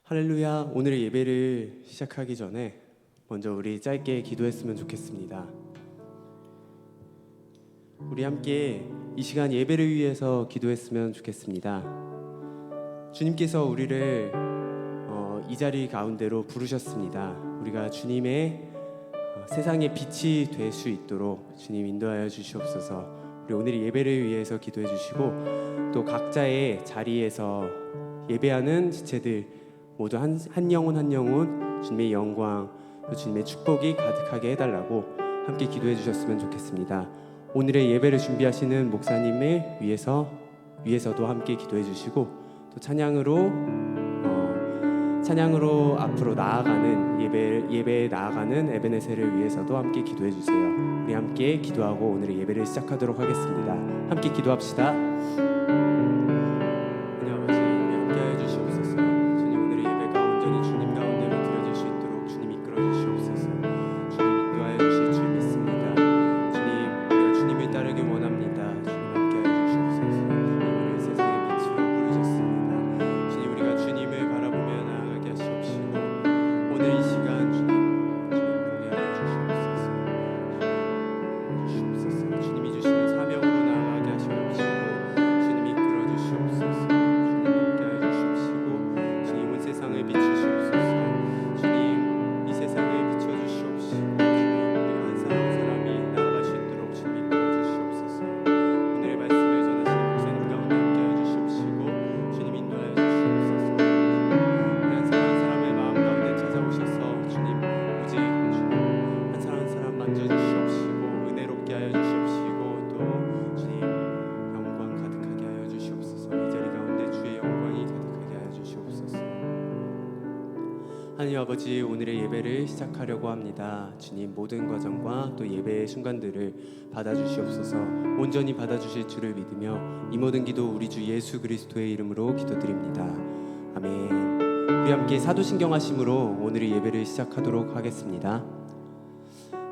할렐루야. 오늘의 예배를 시작하기 전에 먼저 우리 짧게 기도했으면 좋겠습니다. 우리 함께 이 시간 예배를 위해서 기도했으면 좋겠습니다. 주님께서 우리를 이 자리 가운데로 부르셨습니다. 우리가 주님의 세상의 빛이 될 수 있도록 주님 인도하여 주시옵소서. 우리 오늘 예배를 위해서 기도해 주시고, 또 각자의 자리에서 예배하는 지체들 모두 한 영혼 한 영혼 주님의 영광, 또 주님의 축복이 가득하게 해달라고 함께 기도해 주셨으면 좋겠습니다. 오늘의 예배를 준비하시는 목사님을 위해서도 함께 기도해 주시고, 또 찬양으로 앞으로 나아가는 예배에 나아가는 에베네셀을 위해서도 함께 기도해 주세요. 우리 함께 기도하고 오늘의 예배를 시작하도록 하겠습니다. 함께 기도합시다. 하나님 아버지, 우리 함께 하여 주시옵소서. 주님, 오늘의 예배가 온전히 주님 가운데로 드려질 수 있도록 주님 이끌어 주시옵소서. 주님 인도하여 주실 줄 믿습니다. 주님, 우리가 주님을 따르기 원합니다. 주님 함께 하여 주시옵소서. 주님, 우리의 세상의 빛으로 부르셨습니다. 주님, 우리가 주님을 바라보며 나아가게 하시옵시고, 오늘 이 시간 주님 보게 하여 주시옵소서. 주님이 주시는 사명으로 나아가게 하시옵시고, 주님 이끌어 주시옵소서. 주님 함께 하여 주시옵시고, 주님 온 세상을 비추시옵소서. 주님 이 세상을 비춰주시옵시고, 주님 우리가 한 사람 한 사람이 나아갈 수 있도록 주님 이끌어 주시옵소서. 오늘의 말씀을 전하시는 목사님 가운데 함께 하여 주시옵시고, 주님 인도하여 주시옵소서. 우리 한 사람 한 사람의 마음 가운데 찾아오셔서 주님 오직 주님 한 사람 한 사람 만져주시옵시고, 은혜롭게 하여 주시옵시고, 또 주님 영광 가득하게 하여 주시옵소서. 이 자리 가운데 주의 영광이 가득하게 하여 주시옵소서. 하나님 아버지, 오늘의 예배를 시작하려고 합니다. 주님 모든 과정과 또 예배의 순간들을 받아주시옵소서. 온전히 받아주실 줄을 믿으며 이 모든 기도 우리 주 예수 그리스도의 이름으로 기도드립니다. 아멘. 우리 함께 사도신경 하심으로 오늘의 예배를 시작하도록 하겠습니다.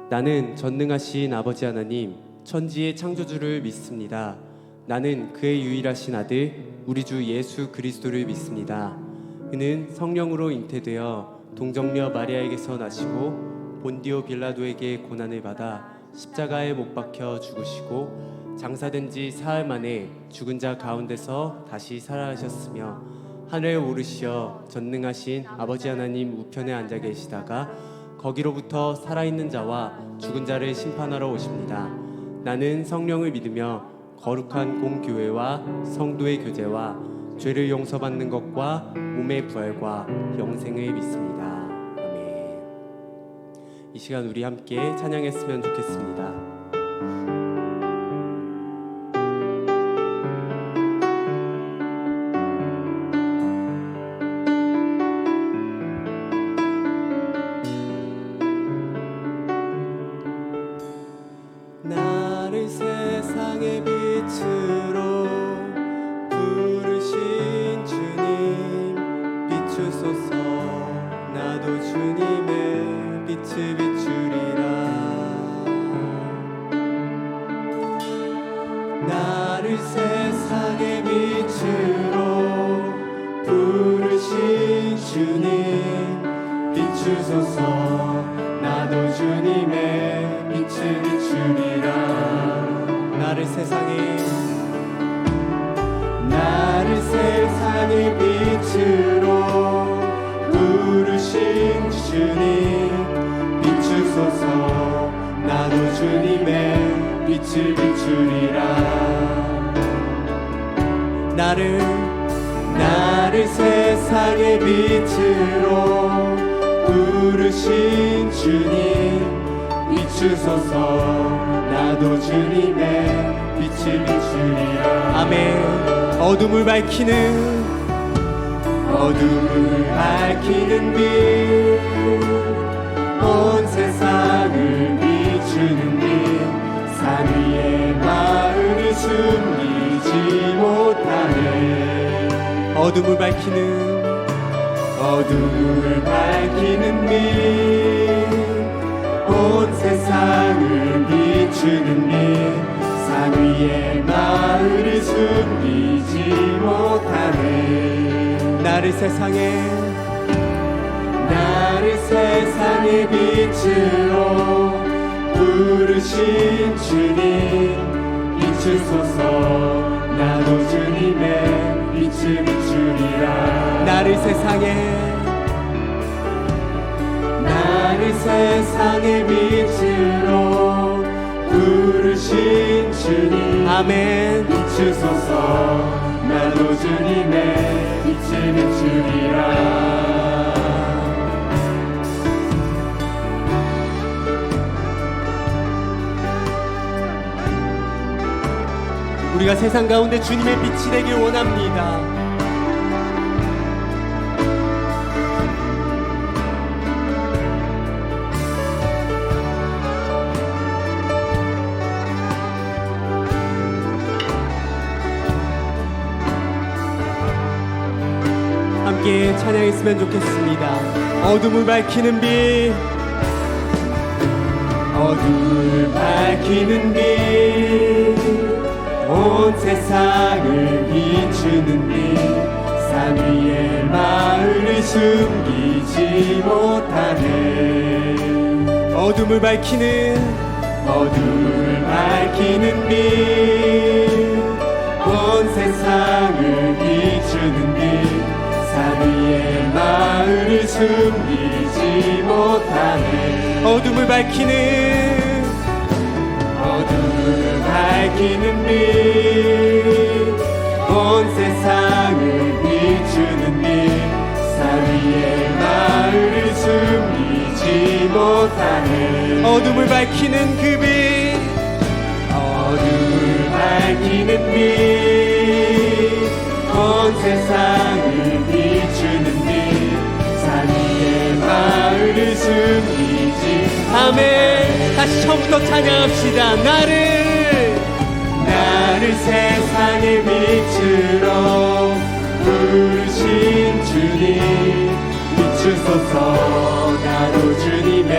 나는 전능하신 아버지 하나님, 천지의 창조주를 믿습니다. 나는 그의 유일하신 아들 우리 주 예수 그리스도를 믿습니다. 그는 성령으로 잉태되어 동정녀 마리아에게서 나시고 본디오 빌라도에게 고난을 받아 십자가에 못 박혀 죽으시고 장사된 지 사흘 만에 죽은 자 가운데서 다시 살아나셨으며 하늘에 오르시어 전능하신 아버지 하나님 우편에 앉아 계시다가 거기로부터 살아있는 자와 죽은 자를 심판하러 오십니다. 나는 성령을 믿으며 거룩한 공교회와 성도의 교제와 죄를 용서받는 것과 몸의 부활과 영생을 믿습니다. 아멘. 이 시간 우리 함께 찬양했으면 좋겠습니다. 나를 세상의 빛으로 부르신 주님 비추소서. 나도 주님의 빛을 비추리라. 나를 세상의 빛으로 부르신 주님 비추소서. 나도 주님의 빛을 비추리라. 나를 세상의 빛으로 부르신 주님 비추소서. 나도 주님의 빛을 비추리라. 나를 세상의 빛으로 부르신 주님 비추소서. 나도 주님의 빛을 비추리라. 아멘. 어둠을 밝히는 빛, 온 세상을 비추는 빛, 산 위에 마음을 숨기지 못하네. 어둠을 밝히는 빛, 온 세상을 비추는 빛, 산 위에 마을을 숨기지 못하네. 나를 세상의 나를 세상의 빛으로 부르신 주님 비추소서. 나도 주님의 빛을 비추리라. 나를 세상의 빛으로 부르신 주님 아멘 비추소서. 나도 주님의 빛을 비추리라. 우리가 세상 가운데 주님의 빛이 되길 원합니다. 함께 찬양했으면 좋겠습니다. 어둠을 밝히는 빛, 어둠을 밝히는 빛, 온 세상을 비추는 빛, 산 위에 마을을 숨기지 못하네. 어둠을 밝히는 빛, 온 세상을 비추는 빛, 산 위에 마을을 숨기지 못하네. 어둠을 밝히는 빛, 온 세상을 비추는 빛, 산 위에 마을을 숨기지 못하네. 어둠을 밝히는 그 빛, 온 세상을 비추는 빛, 산 위에 마을을 숨기지. 아멘. 다시 처음부터 찬양합시다. 나를 세상의 빛으로 부르신 주님 비추소서. 나도 주님의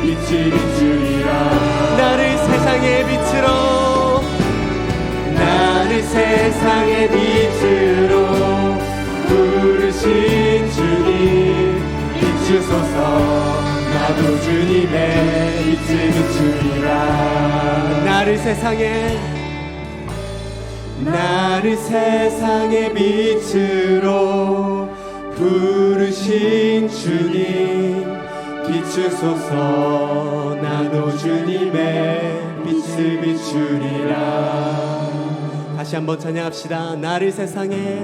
빛을 비추리라. 나를 세상의 빛으로 부르신 주님 비추소서. 나도 주님의 빛을 비추리라. 나를 세상의 빛으로 부르신 주님 비추소서. 나도 주님의 빛을 비추리라. 다시 한번 찬양합시다. 나를 세상의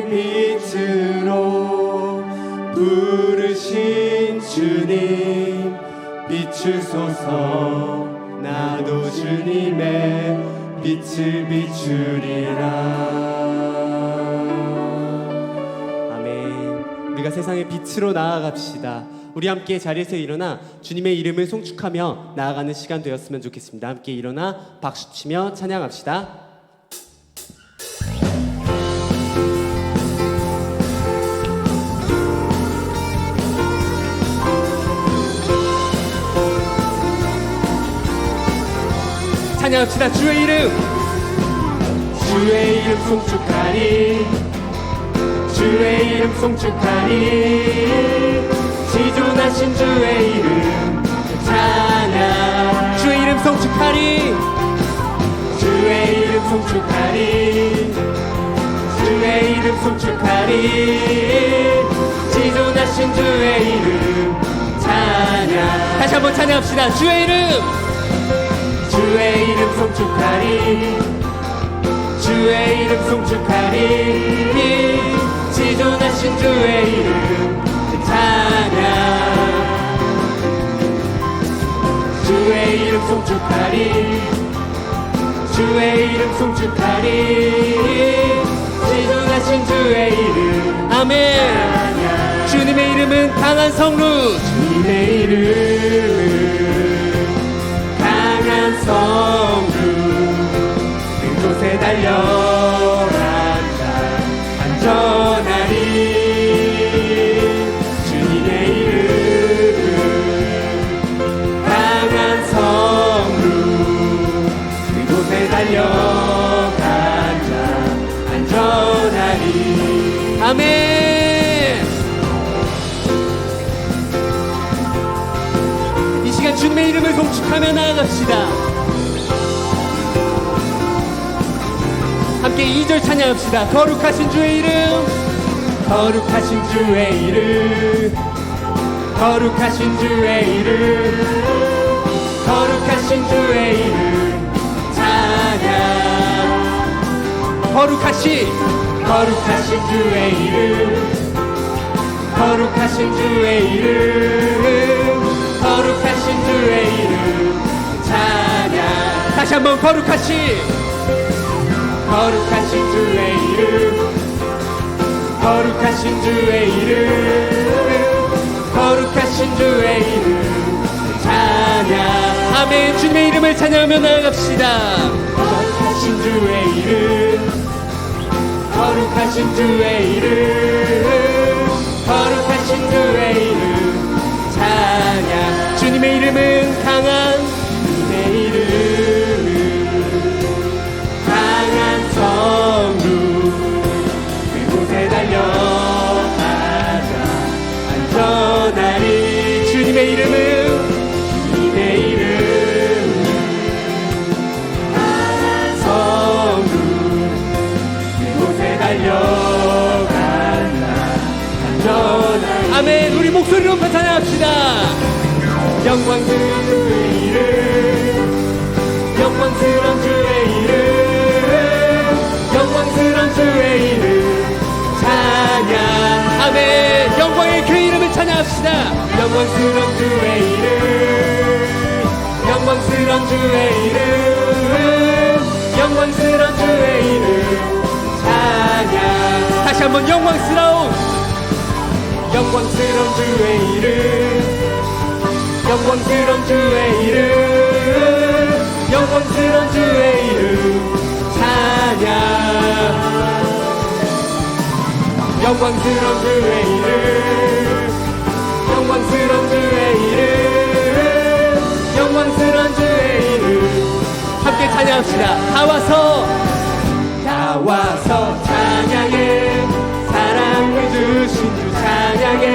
빛으로 부르신 주님 비추소서. 나도 주님의 빛을 비추리라. 아멘. 우리가 세상의 빛으로 나아갑시다. 우리 함께 자리에서 일어나 주님의 이름을 송축하며 나아가는 시간 되었으면 좋겠습니다. 함께 일어나 박수치며 찬양합시다. 찬양합시다. 주의 이름 송축하리. 주의 이름 송축하리. 지존하신 주의 이름 찬양. 주의 이름 송축하리. 주의 이름 송축하리. 주의 이름 송축하리. 지존하신 주의 이름 찬양. 다시 한번 찬양합시다. 주의 이름 송축하리. 주의 이름 송축하리. 지존하신 주의 이름 찬양. 주의 이름 송축하리. 주의 이름 송축하리. 지존하신 주의 이름 아멘. 찬양. 주님의 이름은 강한 성루. 주님의 이름은 강한 성루. 그곳에 달려라 안전하리. 주님의 이름은 강한 성루. 그곳에 달려간다 안전하리. 아멘. 주님의 이름을 송축하며 나아갑시다. 함께 2절 찬양합시다. 거룩하신 주의 이름, 거룩하신 주의 이름, 거룩하신 주의 이름, 거룩하신 주의 이름 찬양. 거룩하신 주의 이름, 거룩하신 주의 이름, 거룩하신 주의 이름 찬양. 다시 한번 거룩하신 주의 이름, 거룩하신 주의 이름, 거룩하신 주의 이름 찬양. 아멘. 주님의 이름을 찬양하며 나아갑시다. 거룩하신 주의 이름, 거룩하신 주의 이름, 거룩하신 주의 이름 찬양. 주님의 이름은 강한, 주님의 이름은 강한 성루, 그곳에 달려가자 안전하리. 주님의 이름은 강한 성루, 그곳에 달려간다 안전하리. 아멘. 우리 목소리로 높여 찬양합시다. 영광스러운 주의 이름, 영광스러운 주의 이름, 영광스러운 주의 이름 찬양. 아멘. 영광의 그 이름을 찬양합시다. 영광스러운 주의 이름, 영광스러운 주의 이름, 영광스러운 주의 이름 찬양. 다시 한번 영광스러운 주의 이름, 영광스러운 주의 이름, 영광스러운 주의 이름 찬양. 영광스러운 주의 이름, 영광스러운 주의 이름, 영광스러운 주의 이름 함께 찬양합시다. 다 와서 찬양해. 사랑을 주신 주 찬양해.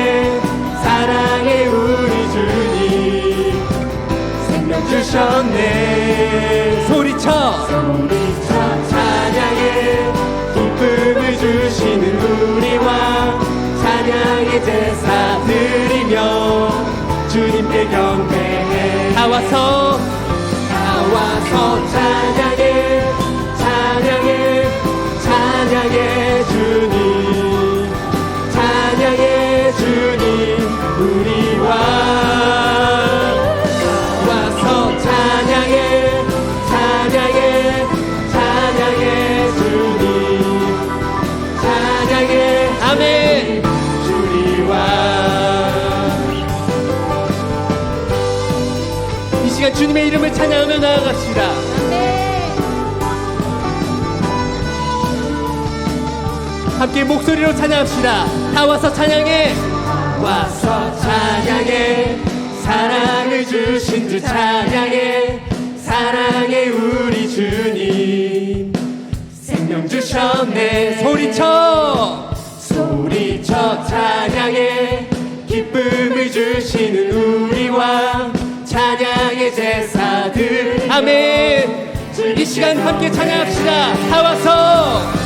사랑해 우리 주님 생명 주셨네. 소리쳐 찬양해. 기쁨을 주시는 우리 왕 찬양의 제사 드리며 주님께 경배해. 다 와서 찬양해. 찬양해 주님, 찬양해 주님 우리 왕. 와서 찬양해 주님, 찬양해. 아멘. 우리 왕. 이 시간 주님의 이름을 찬양하며 나아갑시다. 함께 목소리로 찬양합시다. 다 와서 찬양해. 와서 찬양해. 사랑을 주신 주 찬양해. 사랑해 우리 주님 생명 주셨네. 소리쳐 찬양해. 기쁨을 주시는 우리 왕 찬양의 제사들. 아멘. 이 시간 함께 찬양합시다. 다 와서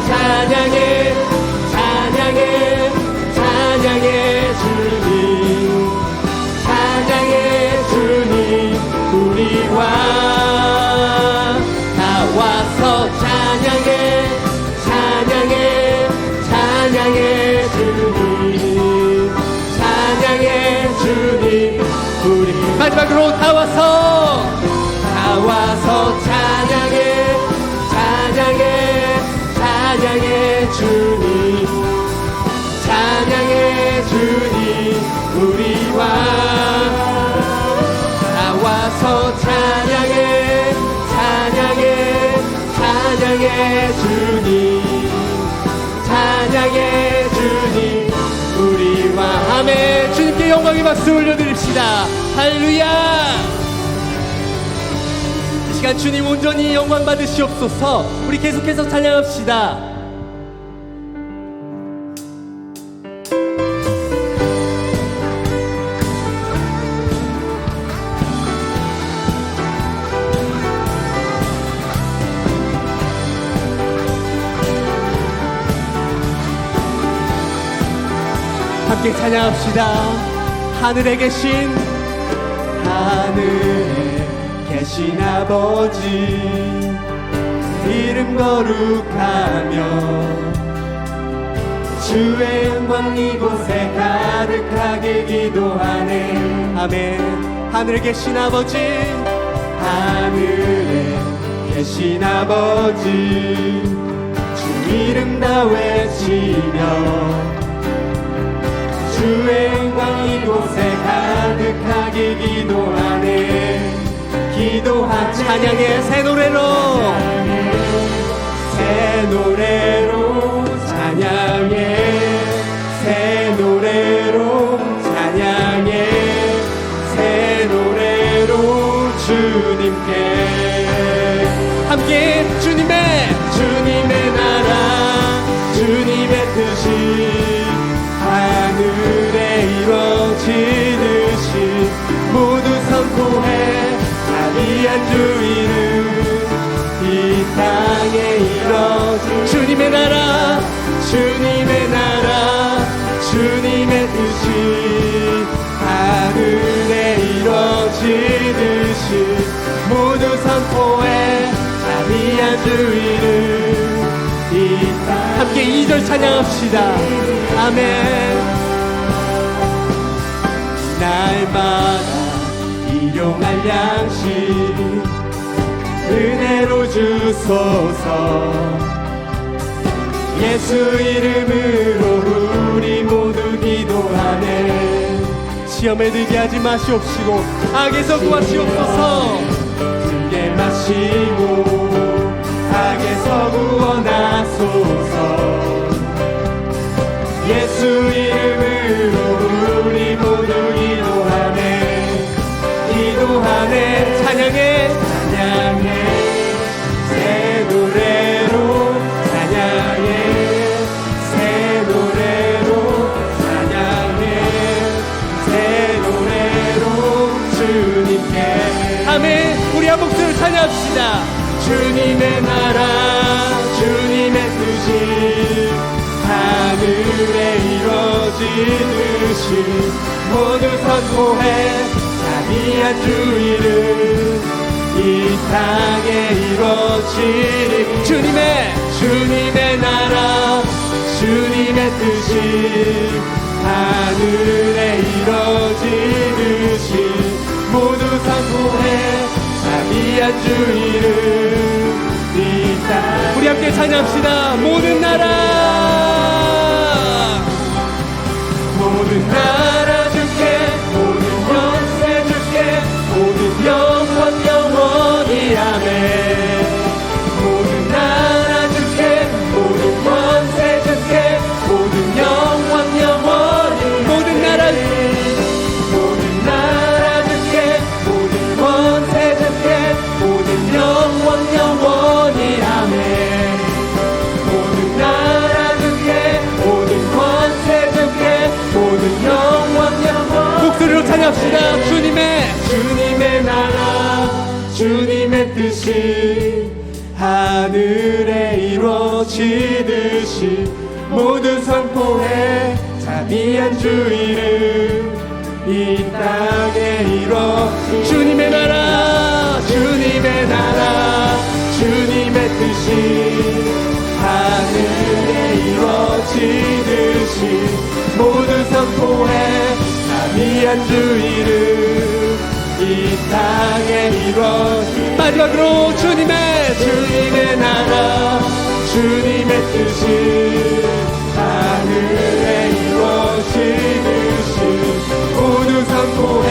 찬양해. 찬양해 주님, 찬양해 주님 우리 왕. 다 와서 찬양해 주님, 찬양해 주님 우리. 마지막으로 다 와서 찬양해 주님, 찬양해 주님 우리 왕. 다 와서 찬양해 주님, 찬양해 주님 우리 왕. 아멘. 주님께 영광의 박수 올려드립시다. 할렐루야. 이 시간 주님 온전히 영광 받으시옵소서. 우리 계속해서 찬양합시다. 함께 찬양합시다. 하늘에 계신 아버지, 이름 거룩하며 주의 영광 이곳에 가득하게 기도하네. 아멘. 하늘에 계신 아버지, 하늘에 계신 아버지, 주 이름 다 외치며 주의 영광 이곳에 가득하게 기도하네. 기도한 찬양의 새 노래로, 새 노래로 찬양해, 새 노래로 찬양해, 새 노래로 주님께 함께 주님의 나라, 주님의 뜻이 하늘에 이루어지듯이 모두 선포해. 자비한 주 이름 이 땅에 이루어진 주님의 나라, 주님의 나라, 주님의 뜻이 하늘에 이루어지듯이 모두 선포해. 자비한 주 이름 이 땅. 함께 2절 찬양합시다. 아멘. 날마다 일용할 양식 은혜로 주소서. 예수 이름으로 우리 모두 기도하네. 시험에 들게 하지 마시옵시고 악에서 구하시옵소서. 들게 마시고 악에서 구원하소서. 예수 이름으로 우리 모두 기도하네. 기도하네. 찬양해, 찬양해, 새 노래로 찬양해, 새 노래로 찬양해, 새 노래로 주님께. 아멘. 우리 한 목소리로 찬양합시다. 주님의 나라, 주님의 뜻이 하늘에 이루어지듯이 모두 선포해. 자비한 주 이름 이 땅에 이루어지리. 주님의 나라, 주님의 뜻이 하늘에 이루어지듯이 모두 선포해. 자비한 주 이름 이 땅. 우리 함께 찬양합시다. 모든 나라 주께, 모든 권세 주께, 모든 영광 영원히 아멘. 모든 나라 주께, 모든 권세 주께, 모든 영광 영원히. 모든 나라 주께, 모든 권세 주께, 모든 영광 영원히 아멘. 모든 나라 주께, 모든 권세 주께, 모든 영광 영원. 목소리로 찬양합시다. 주님의 나라, 주님의 뜻이 하늘에 이루어지듯이 모두 선포해. 자비한 주 이름 이 땅에 이루어. 주님의 나라, 주님의 나라, 주님의 뜻이 하늘에 이루어지듯이 모두 선포해. 자비한 주 이름 이 땅에 이루어지. 마지막으로 주님의 나라, 주님의 뜻이 하늘에 이루어지듯이 모두 선포해.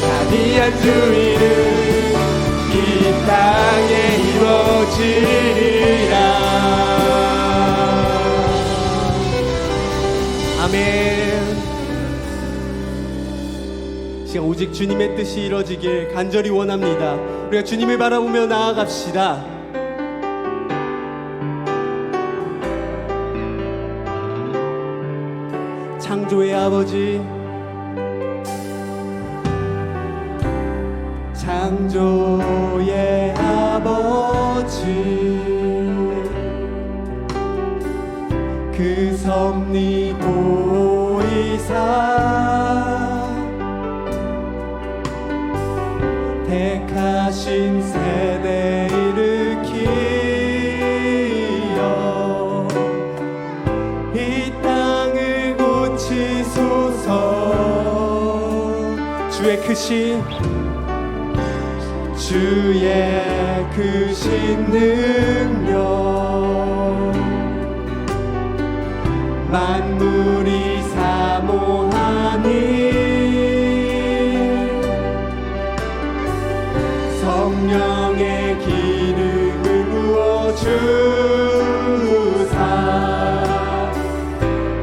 자비한 주 이름 이 땅에 이루어지리라. 아멘. 시간 오직 주님의 뜻이 이루어지길 간절히 원합니다. 우리가 주님을 바라보며 나아갑시다. 창조의 아버지, 창조의 아버지, 그 섭리 보이사 세대 일으키어 이 땅을 고치소서. 주의 크신 능력 만물이 사모하니 성령의 기름을 부어주사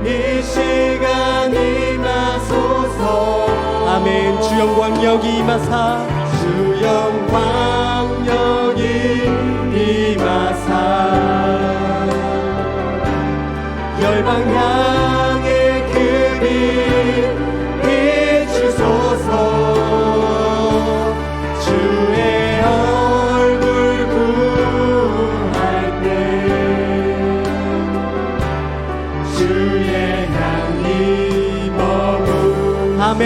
이 시간 임하소서. 아멘. 주 영광 여기 임하사 주 영광 여기 임하사 열방 향해 그 빛 비추소서. 주의 얼굴 구할 때 주의 향기 머무. 아멘.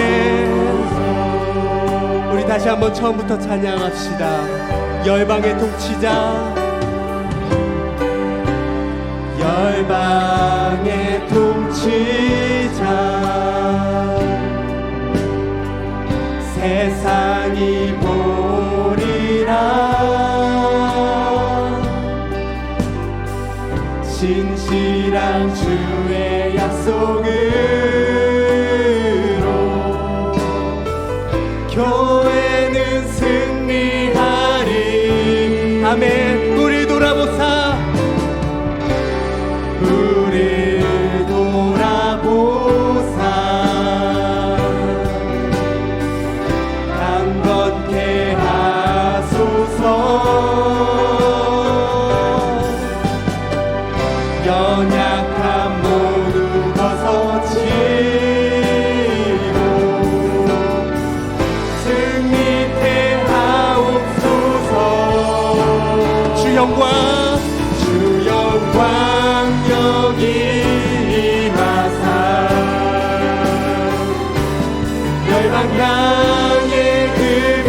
우리 다시 한번 처음부터 찬양합시다. 열방의 통치자 열방의 통치자 세상이 보리라 진실한 주의 약속으로 교회는 승리하리. 아멘. 우리 돌아보사 강건케 하소서. 연약함 모두 벗어치고 승리케 하옵소서. 주 영광 여기 임하사 열방 향해 그 빛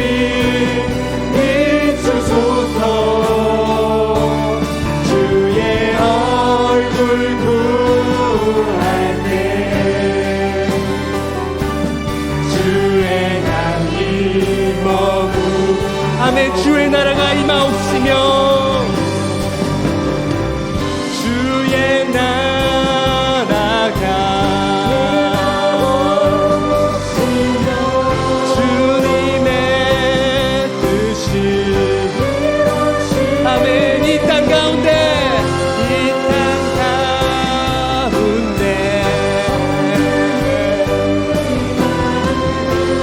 비추소서. 주의 얼굴 구할 때 주의 향기 머무. 아멘. 주의 나라가 임하옵시며 주의 나라가 주님의 뜻이 아멘. 이 땅 가운데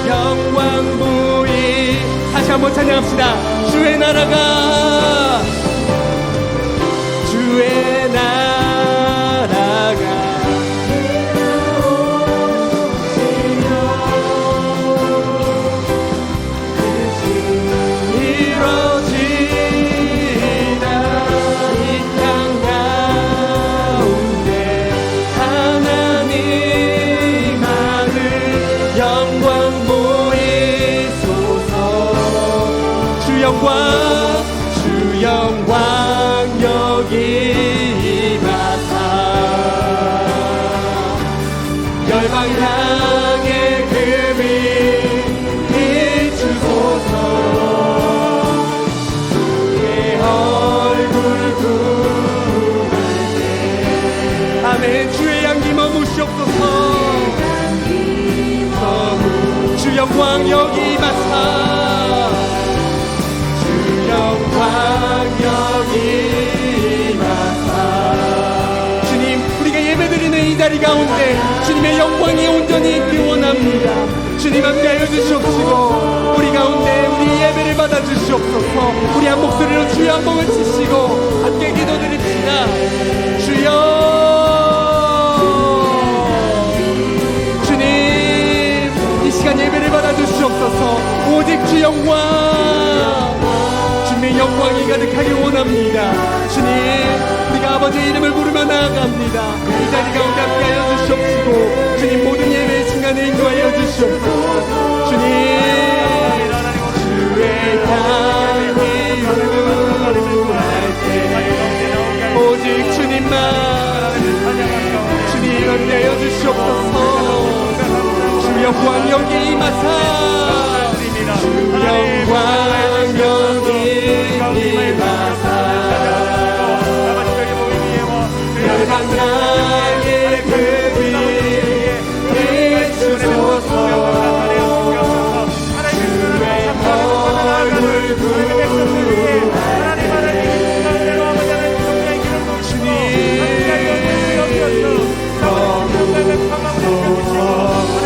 영광 부이 다시 한번 찬양합시다. 주의 나라가 주 영광 여기 임하사 열방 향해 그 빛 비추소서. 주의 얼굴 구할 때 아멘. 주의 향기 머무시옵소서. 주 영광 여기 임하사 영광 여기 임하사. 주님 우리가 예배드리는 이 자리 가운데 주님의 영광이 온전히 있기 원합니다. 주님 함께하여 주시옵시고 우리 가운데 우리 예배를 받아주시옵소서. 우리 한 목소리로 주여 한 번을 치시고 함께 기도드립시다. 주여 주님 이 시간 예배를 받아주시옵소서. 오직 주 영광 주님의 영광이 가득하길 원합니다. 주님 우리가 아버지의 이름을 부르며 나아갑니다. 이 자리 가운데 함께하여 주시옵시고 주님 모든 예배의 순간에 인도하여 주시옵소서. 주님 주의 향기 주시옵소서. 주 영광 여기 임하사 주 영광 여기 임하사 열방 땅에 그 빛 비추소서.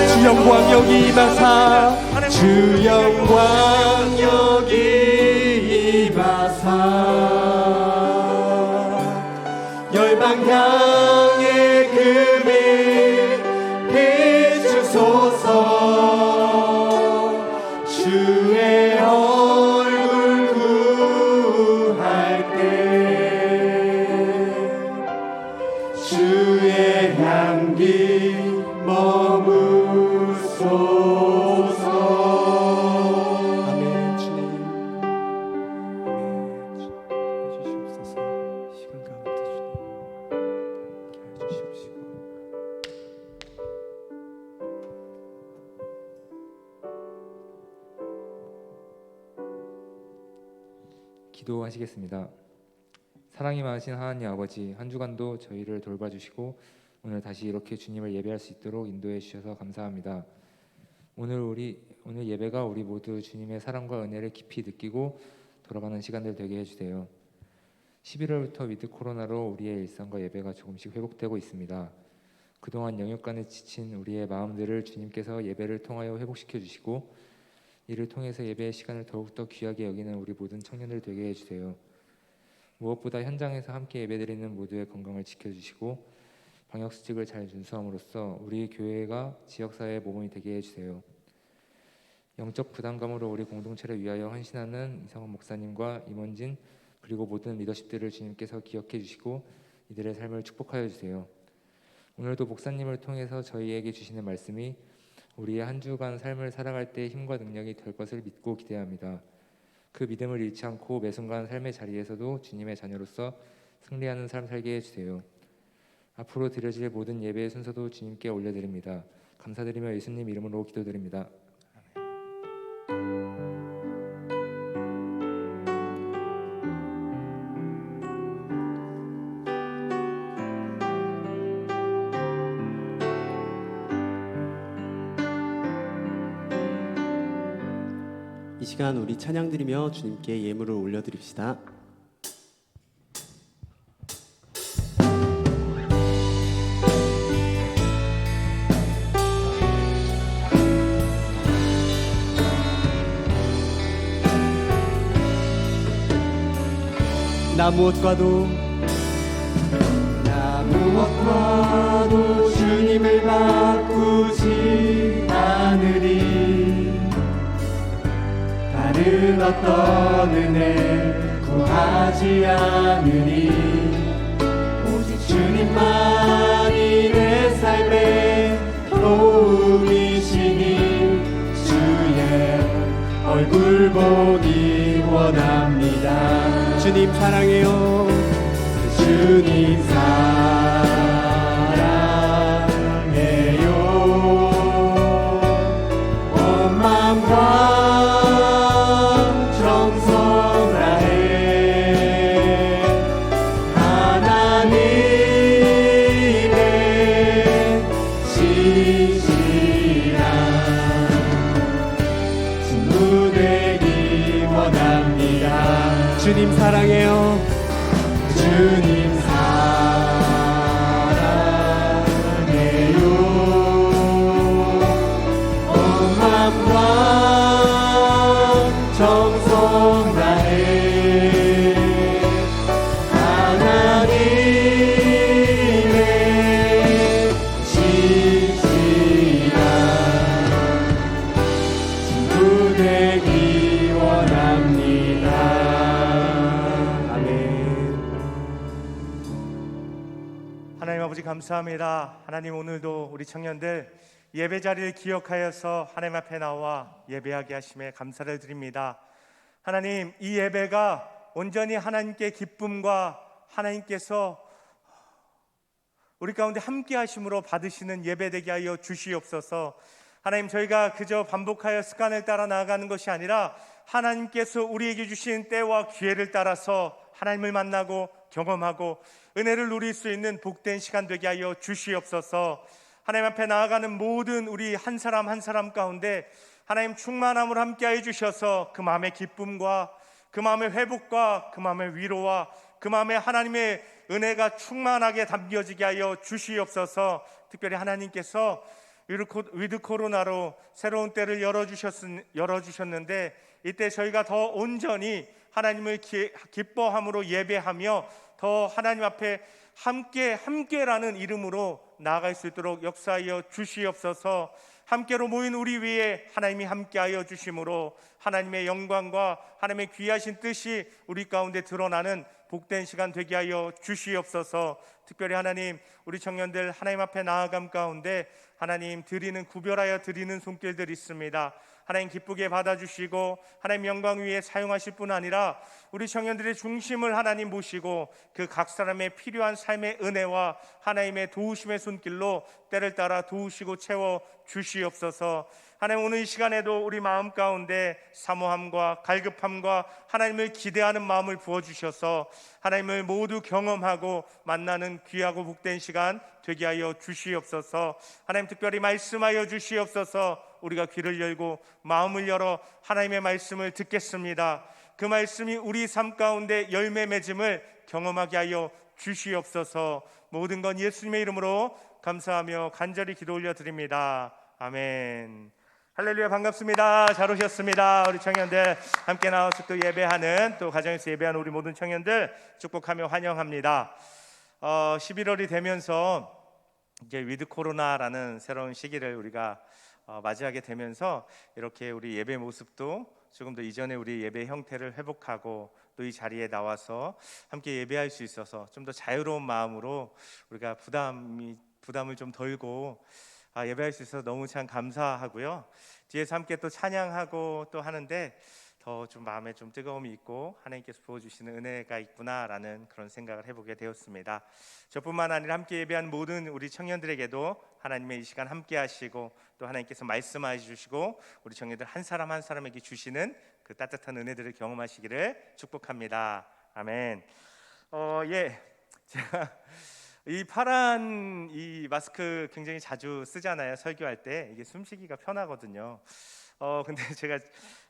주 영광 여기 임하사 주 영광 여기 임하사 열방 향해 그 빛 비추소서. 주의 얼굴 구할 때 주의 향기 머무소서. 아멘. 주님 해주시옵소서. 시간 가운데 주님 함께 해주시옵시고 기도하시겠습니다. 사랑이 많으신 하나님 아버지, 한 주간도 저희를 돌봐주시고 오늘 다시 이렇게 주님을 예배할 수 있도록 인도해 주셔서 감사합니다. 오늘 예배가 우리 모두 주님의 사랑과 은혜를 깊이 느끼고 돌아가는 시간들 되게 해주세요. 11월부터 위드 코로나로 우리의 일상과 예배가 조금씩 회복되고 있습니다. 그동안 영육간에 지친 우리의 마음들을 주님께서 예배를 통하여 회복시켜 주시고 이를 통해서 예배의 시간을 더욱더 귀하게 여기는 우리 모든 청년들 되게 해주세요. 무엇보다 현장에서 함께 예배드리는 모두의 건강을 지켜주시고 방역수칙을 잘 준수함으로써 우리 교회가 지역사회의 모범이 되게 해주세요. 영적 부담감으로 우리 공동체를 위하여 헌신하는 이성원 목사님과 임원진 그리고 모든 리더십들을 주님께서 기억해 주시고 이들의 삶을 축복하여 주세요. 오늘도 목사님을 통해서 저희에게 주시는 말씀이 우리의 한 주간 삶을 살아갈 때 힘과 능력이 될 것을 믿고 기대합니다. 그 믿음을 잃지 않고 매 순간 삶의 자리에서도 주님의 자녀로서 승리하는 삶 살게 해주세요. 앞으로 드려질 모든 예배의 순서도 주님께 올려드립니다. 감사드리며 예수님 이름으로 기도드립니다. 이 시간 우리 찬양 드리며 주님께 예물을 올려드립시다. 나 무엇과도 주님을 바꾸지 않으리. 다른 어떤 은혜 구하지 않으리. 오직 주님만이 내 삶의 도움이시니 주의 얼굴 보기 원합니다. 주님 사랑해요. 주님 사랑해요. 온 마음과 정성 다해 하나님의 신실한 친구 되기 원합니다. 주님 사랑해요. 주님 사랑해요. 온 마음과 정성 다해 하나님의 신실한 친구 되기 원합니다. 하나님 아버지 감사합니다. 하나님 오늘도 우리 청년들 예배 자리를 기억하여서 하나님 앞에 나와 예배하게 하심에 감사를 드립니다. 하나님 이 예배가 온전히 하나님께 기쁨과 하나님께서 우리 가운데 함께 하심으로 받으시는 예배되게 하여 주시옵소서. 하나님, 저희가 그저 반복하여 습관을 따라 나아가는 것이 아니라 하나님께서 우리에게 주신 때와 기회를 따라서 하나님을 만나고 경험하고 은혜를 누릴 수 있는 복된 시간 되게 하여 주시옵소서. 하나님 앞에 나아가는 모든 우리 한 사람 한 사람 가운데 하나님 충만함을 함께하여 주셔서 그 마음의 기쁨과 그 마음의 회복과 그 마음의 위로와 그 마음에 하나님의 은혜가 충만하게 담겨지게 하여 주시옵소서. 특별히 하나님께서 위드 코로나로 새로운 때를 열어주셨는데 이때 저희가 더 온전히 하나님을 기뻐함으로 예배하며 더 하나님 앞에 함께라는 이름으로 나아갈 수 있도록 역사하여 주시옵소서. 함께로 모인 우리 위에 하나님이 함께하여 주심으로 하나님의 영광과 하나님의 귀하신 뜻이 우리 가운데 드러나는 복된 시간 되게 하여 주시옵소서. 특별히 하나님, 우리 청년들 하나님 앞에 나아감 가운데 하나님 구별하여 드리는 손길들이 있습니다. 하나님 기쁘게 받아주시고 하나님 영광 위에 사용하실 뿐 아니라 우리 청년들의 중심을 하나님 모시고 그 각 사람의 필요한 삶의 은혜와 하나님의 도우심의 손길로 때를 따라 도우시고 채워 주시옵소서. 하나님, 오늘 이 시간에도 우리 마음 가운데 사모함과 갈급함과 하나님을 기대하는 마음을 부어주셔서 하나님을 모두 경험하고 만나는 귀하고 복된 시간 되게 하여 주시옵소서. 하나님, 특별히 말씀하여 주시옵소서. 우리가 귀를 열고 마음을 열어 하나님의 말씀을 듣겠습니다. 그 말씀이 우리 삶 가운데 열매 맺음을 경험하게 하여 주시옵소서. 모든 건 예수님의 이름으로 감사하며 간절히 기도 올려드립니다. 아멘. 할렐루야, 반갑습니다. 잘 오셨습니다. 우리 청년들 함께 나와서 또 예배하는, 또 가정에서 예배하는 우리 모든 청년들 축복하며 환영합니다. 11월이 되면서 이제 위드 코로나라는 새로운 시기를 우리가 맞이하게 되면서 이렇게 우리 예배 모습도 조금 더 이전에 우리 예배 형태를 회복하고 또 이 자리에 나와서 함께 예배할 수 있어서 좀 더 자유로운 마음으로 우리가 부담을 좀 덜고 예배할 수 있어서 너무 참 감사하고요. 뒤에서 함께 또 찬양하고 또 하는데 더 좀 마음에 좀 뜨거움이 있고 하나님께서 부어주시는 은혜가 있구나라는 그런 생각을 해보게 되었습니다. 저뿐만 아니라 함께 예배한 모든 우리 청년들에게도 하나님의 이 시간 함께 하시고 또 하나님께서 말씀해 주시고 우리 청년들 한 사람 한 사람에게 주시는 그 따뜻한 은혜들을 경험하시기를 축복합니다. 아멘. 제가 이 파란 이 마스크 굉장히 자주 쓰잖아요. 설교할 때 이게 숨쉬기가 편하거든요. 근데 제가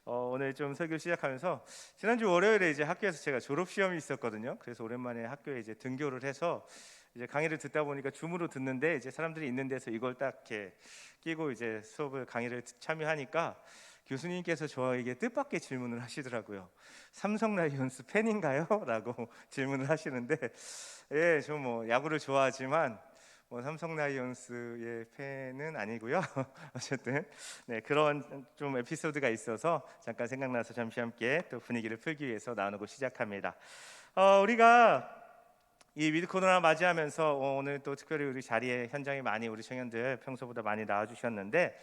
오늘 좀 설교 시작하면서 지난주 월요일에 이제 학교에서 제가 졸업 시험이 있었거든요. 그래서 오랜만에 학교에 이제 등교를 해서 이제 강의를 듣다 보니까 줌으로 듣는데 이제 사람들이 있는 데서 이걸 딱 이렇게 끼고 이제 강의를 참여하니까 교수님께서 저에게 뜻밖의 질문을 하시더라고요. 삼성 라이온스 팬인가요? 라고 질문을 하시는데 좀 뭐 야구를 좋아하지만 삼성 라이온스의 팬은 아니고요. 어쨌든 그런 좀 에피소드가 있어서 잠깐 생각나서 잠시 함께 또 분위기를 풀기 위해서 나누고 시작합니다. 우리가 이 위드 코로나 맞이하면서 오늘 또 특별히 우리 자리에 현장에 많이 우리 청년들 평소보다 많이 나와주셨는데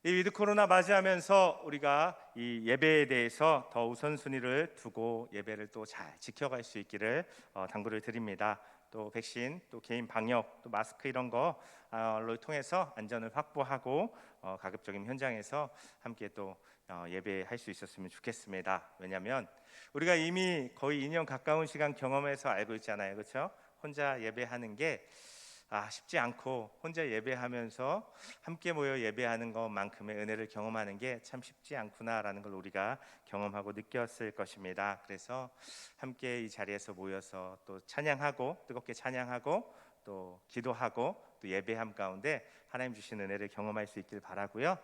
이 위드 코로나 맞이하면서 우리가 이 예배에 대해서 더 우선순위를 두고 예배를 또 잘 지켜갈 수 있기를 당부를 드립니다. 또 백신, 또 개인 방역, 또 마스크 이런 거를 통해서 안전을 확보하고 가급적이면 현장에서 함께 또 예배할 수 있었으면 좋겠습니다. 왜냐하면 우리가 이미 거의 2년 가까운 시간 경험해서 알고 있잖아요, 그렇죠? 혼자 예배하는 게 쉽지 않고 혼자 예배하면서 함께 모여 예배하는 것만큼의 은혜를 경험하는 게 참 쉽지 않구나라는 걸 우리가 경험하고 느꼈을 것입니다. 그래서 함께 이 자리에서 모여서 또 찬양하고 뜨겁게 찬양하고 또 기도하고 또 예배함 가운데 하나님 주신 은혜를 경험할 수 있길 바라고요.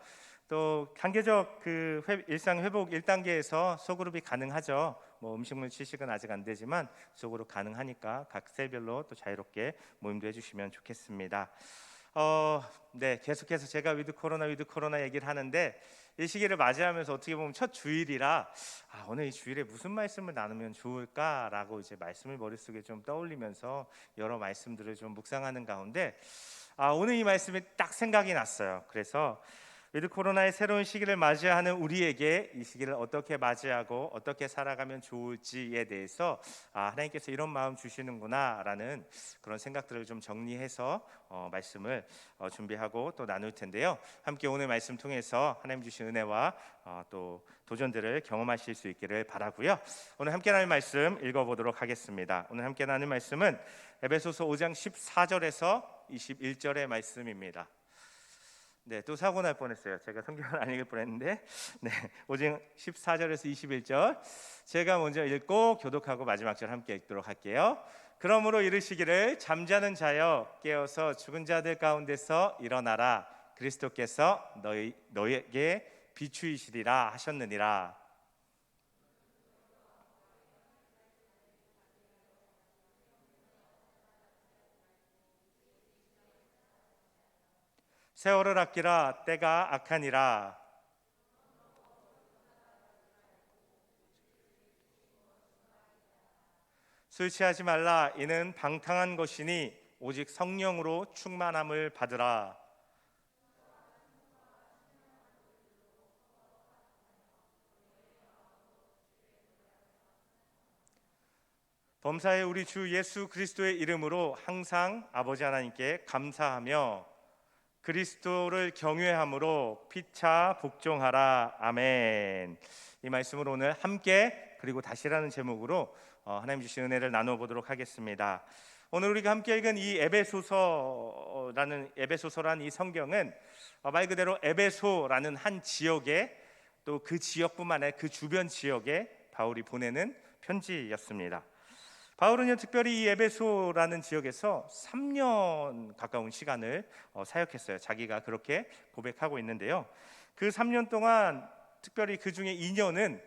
또 단계적 그 일상 회복 1단계에서 소그룹이 가능하죠. 음식물 취식은 아직 안 되지만 소그룹 가능하니까 각 셀별로 또 자유롭게 모임도 해주시면 좋겠습니다. 계속해서 제가 위드 코로나 얘기를 하는데 이 시기를 맞이하면서 어떻게 보면 첫 주일이라 오늘 이 주일에 무슨 말씀을 나누면 좋을까라고 이제 말씀을 머릿속에 좀 떠올리면서 여러 말씀들을 좀 묵상하는 가운데 오늘 이 말씀이 딱 생각이 났어요. 그래서 위드 코로나의 새로운 시기를 맞이하는 우리에게 이 시기를 어떻게 맞이하고 어떻게 살아가면 좋을지에 대해서 하나님께서 이런 마음 주시는구나라는 그런 생각들을 좀 정리해서 말씀을 준비하고 또 나눌 텐데요. 함께 오늘 말씀 통해서 하나님 주신 은혜와 또 도전들을 경험하실 수 있기를 바라고요. 오늘 함께 나눌 말씀 읽어보도록 하겠습니다. 오늘 함께 나눌 말씀은 에베소서 5장 14절에서 21절의 말씀입니다. 네, 또 사고 날 뻔했어요. 제가 성경을 안 읽을 뻔했는데, 네, 5장 14절에서 21절 제가 먼저 읽고 교독하고 마지막 절 함께 읽도록 할게요. 그러므로 이르시기를 잠자는 자여 깨어서 죽은 자들 가운데서 일어나라. 그리스도께서 너에게 비추이시리라 하셨느니라. 세월을 아끼라 때가 악하니라. 술 취하지 말라. 이는 방탕한 것이니 오직 성령으로 충만함을 받으라. 범사에 우리 주 예수 그리스도의 이름으로 항상 아버지 하나님께 감사하며 그리스도를 경외함으로 피차 복종하라. 아멘. 이 말씀을 오늘 함께 그리고 다시라는 제목으로 하나님 주신 은혜를 나눠보도록 하겠습니다. 오늘 우리가 함께 읽은 이 에베소서라는 이 성경은 말 그대로 에베소라는 한 지역에 또 그 지역뿐만 아니라 그 주변 지역에 바울이 보내는 편지였습니다. 바울은요 특별히 이 에베소라는 지역에서 3년 가까운 시간을 사역했어요. 자기가 그렇게 고백하고 있는데요. 그 3년 동안 특별히 그 중에 2년은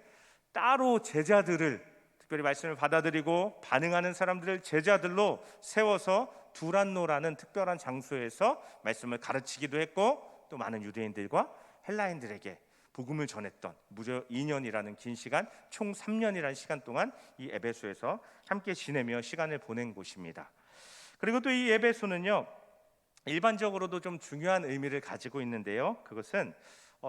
따로 제자들을 특별히 말씀을 받아들이고 반응하는 사람들을 제자들로 세워서 두란노라는 특별한 장소에서 말씀을 가르치기도 했고 또 많은 유대인들과 헬라인들에게 복음을 전했던 무려 2년이라는 긴 시간, 총 3년이라는 시간 동안 이 에베소에서 함께 지내며 시간을 보낸 곳입니다. 그리고 또 이 에베소는요 일반적으로도 좀 중요한 의미를 가지고 있는데요. 그것은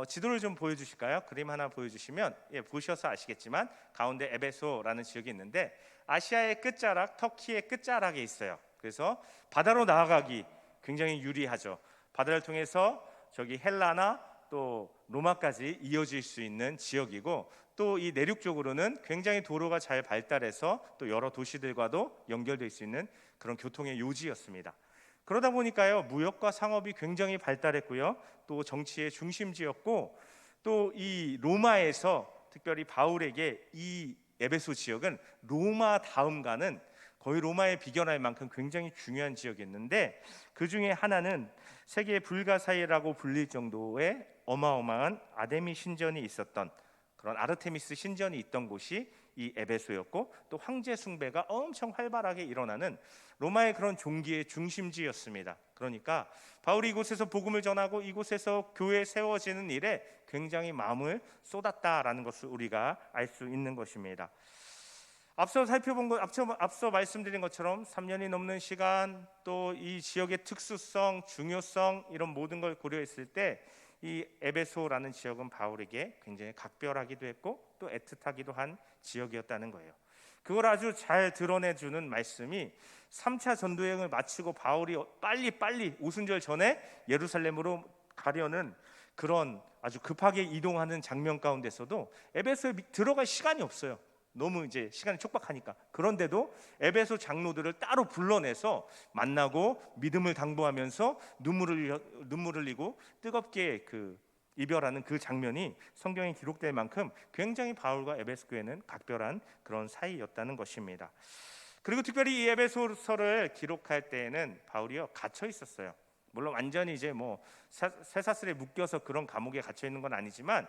지도를 좀 보여주실까요? 그림 하나 보여주시면 보셔서 아시겠지만 가운데 에베소라는 지역이 있는데 아시아의 끝자락, 터키의 끝자락에 있어요. 그래서 바다로 나아가기 굉장히 유리하죠. 바다를 통해서 저기 헬라나 또 로마까지 이어질 수 있는 지역이고 또 이 내륙 쪽으로는 굉장히 도로가 잘 발달해서 또 여러 도시들과도 연결될 수 있는 그런 교통의 요지였습니다. 그러다 보니까요 무역과 상업이 굉장히 발달했고요 또 정치의 중심지였고 또 이 로마에서 특별히 바울에게 이 에베소 지역은 로마 다음가는 거의 로마에 비견할 만큼 굉장히 중요한 지역이었는데 그 중에 하나는 세계 불가사의라고 불릴 정도의 어마어마한 아데미 신전이 있었던 그런 아르테미스 신전이 있던 곳이 이 에베소였고 또 황제 숭배가 엄청 활발하게 일어나는 로마의 그런 종기의 중심지였습니다. 그러니까 바울이 이곳에서 복음을 전하고 이곳에서 교회 세워지는 일에 굉장히 마음을 쏟았다라는 것을 우리가 알 수 있는 것입니다. 앞서 말씀드린 것처럼 3년이 넘는 시간 또 이 지역의 특수성, 중요성 이런 모든 걸 고려했을 때 이 에베소라는 지역은 바울에게 굉장히 각별하기도 했고 또 애틋하기도 한 지역이었다는 거예요. 그걸 아주 잘 드러내주는 말씀이 3차 전도여행을 마치고 바울이 빨리 오순절 전에 예루살렘으로 가려는 그런 아주 급하게 이동하는 장면 가운데서도 에베소에 들어갈 시간이 없어요. 너무 이제 시간이 촉박하니까. 그런데도 에베소 장로들을 따로 불러내서 만나고 믿음을 당부하면서 눈물을 흘리고 뜨겁게 이별하는 그 장면이 성경에 기록될 만큼 굉장히 바울과 에베소 교회는 각별한 그런 사이였다는 것입니다. 그리고 특별히 이 에베소서를 기록할 때에는 바울이요 갇혀 있었어요. 물론 완전히 이제 뭐 쇠사슬에 묶여서 그런 감옥에 갇혀 있는 건 아니지만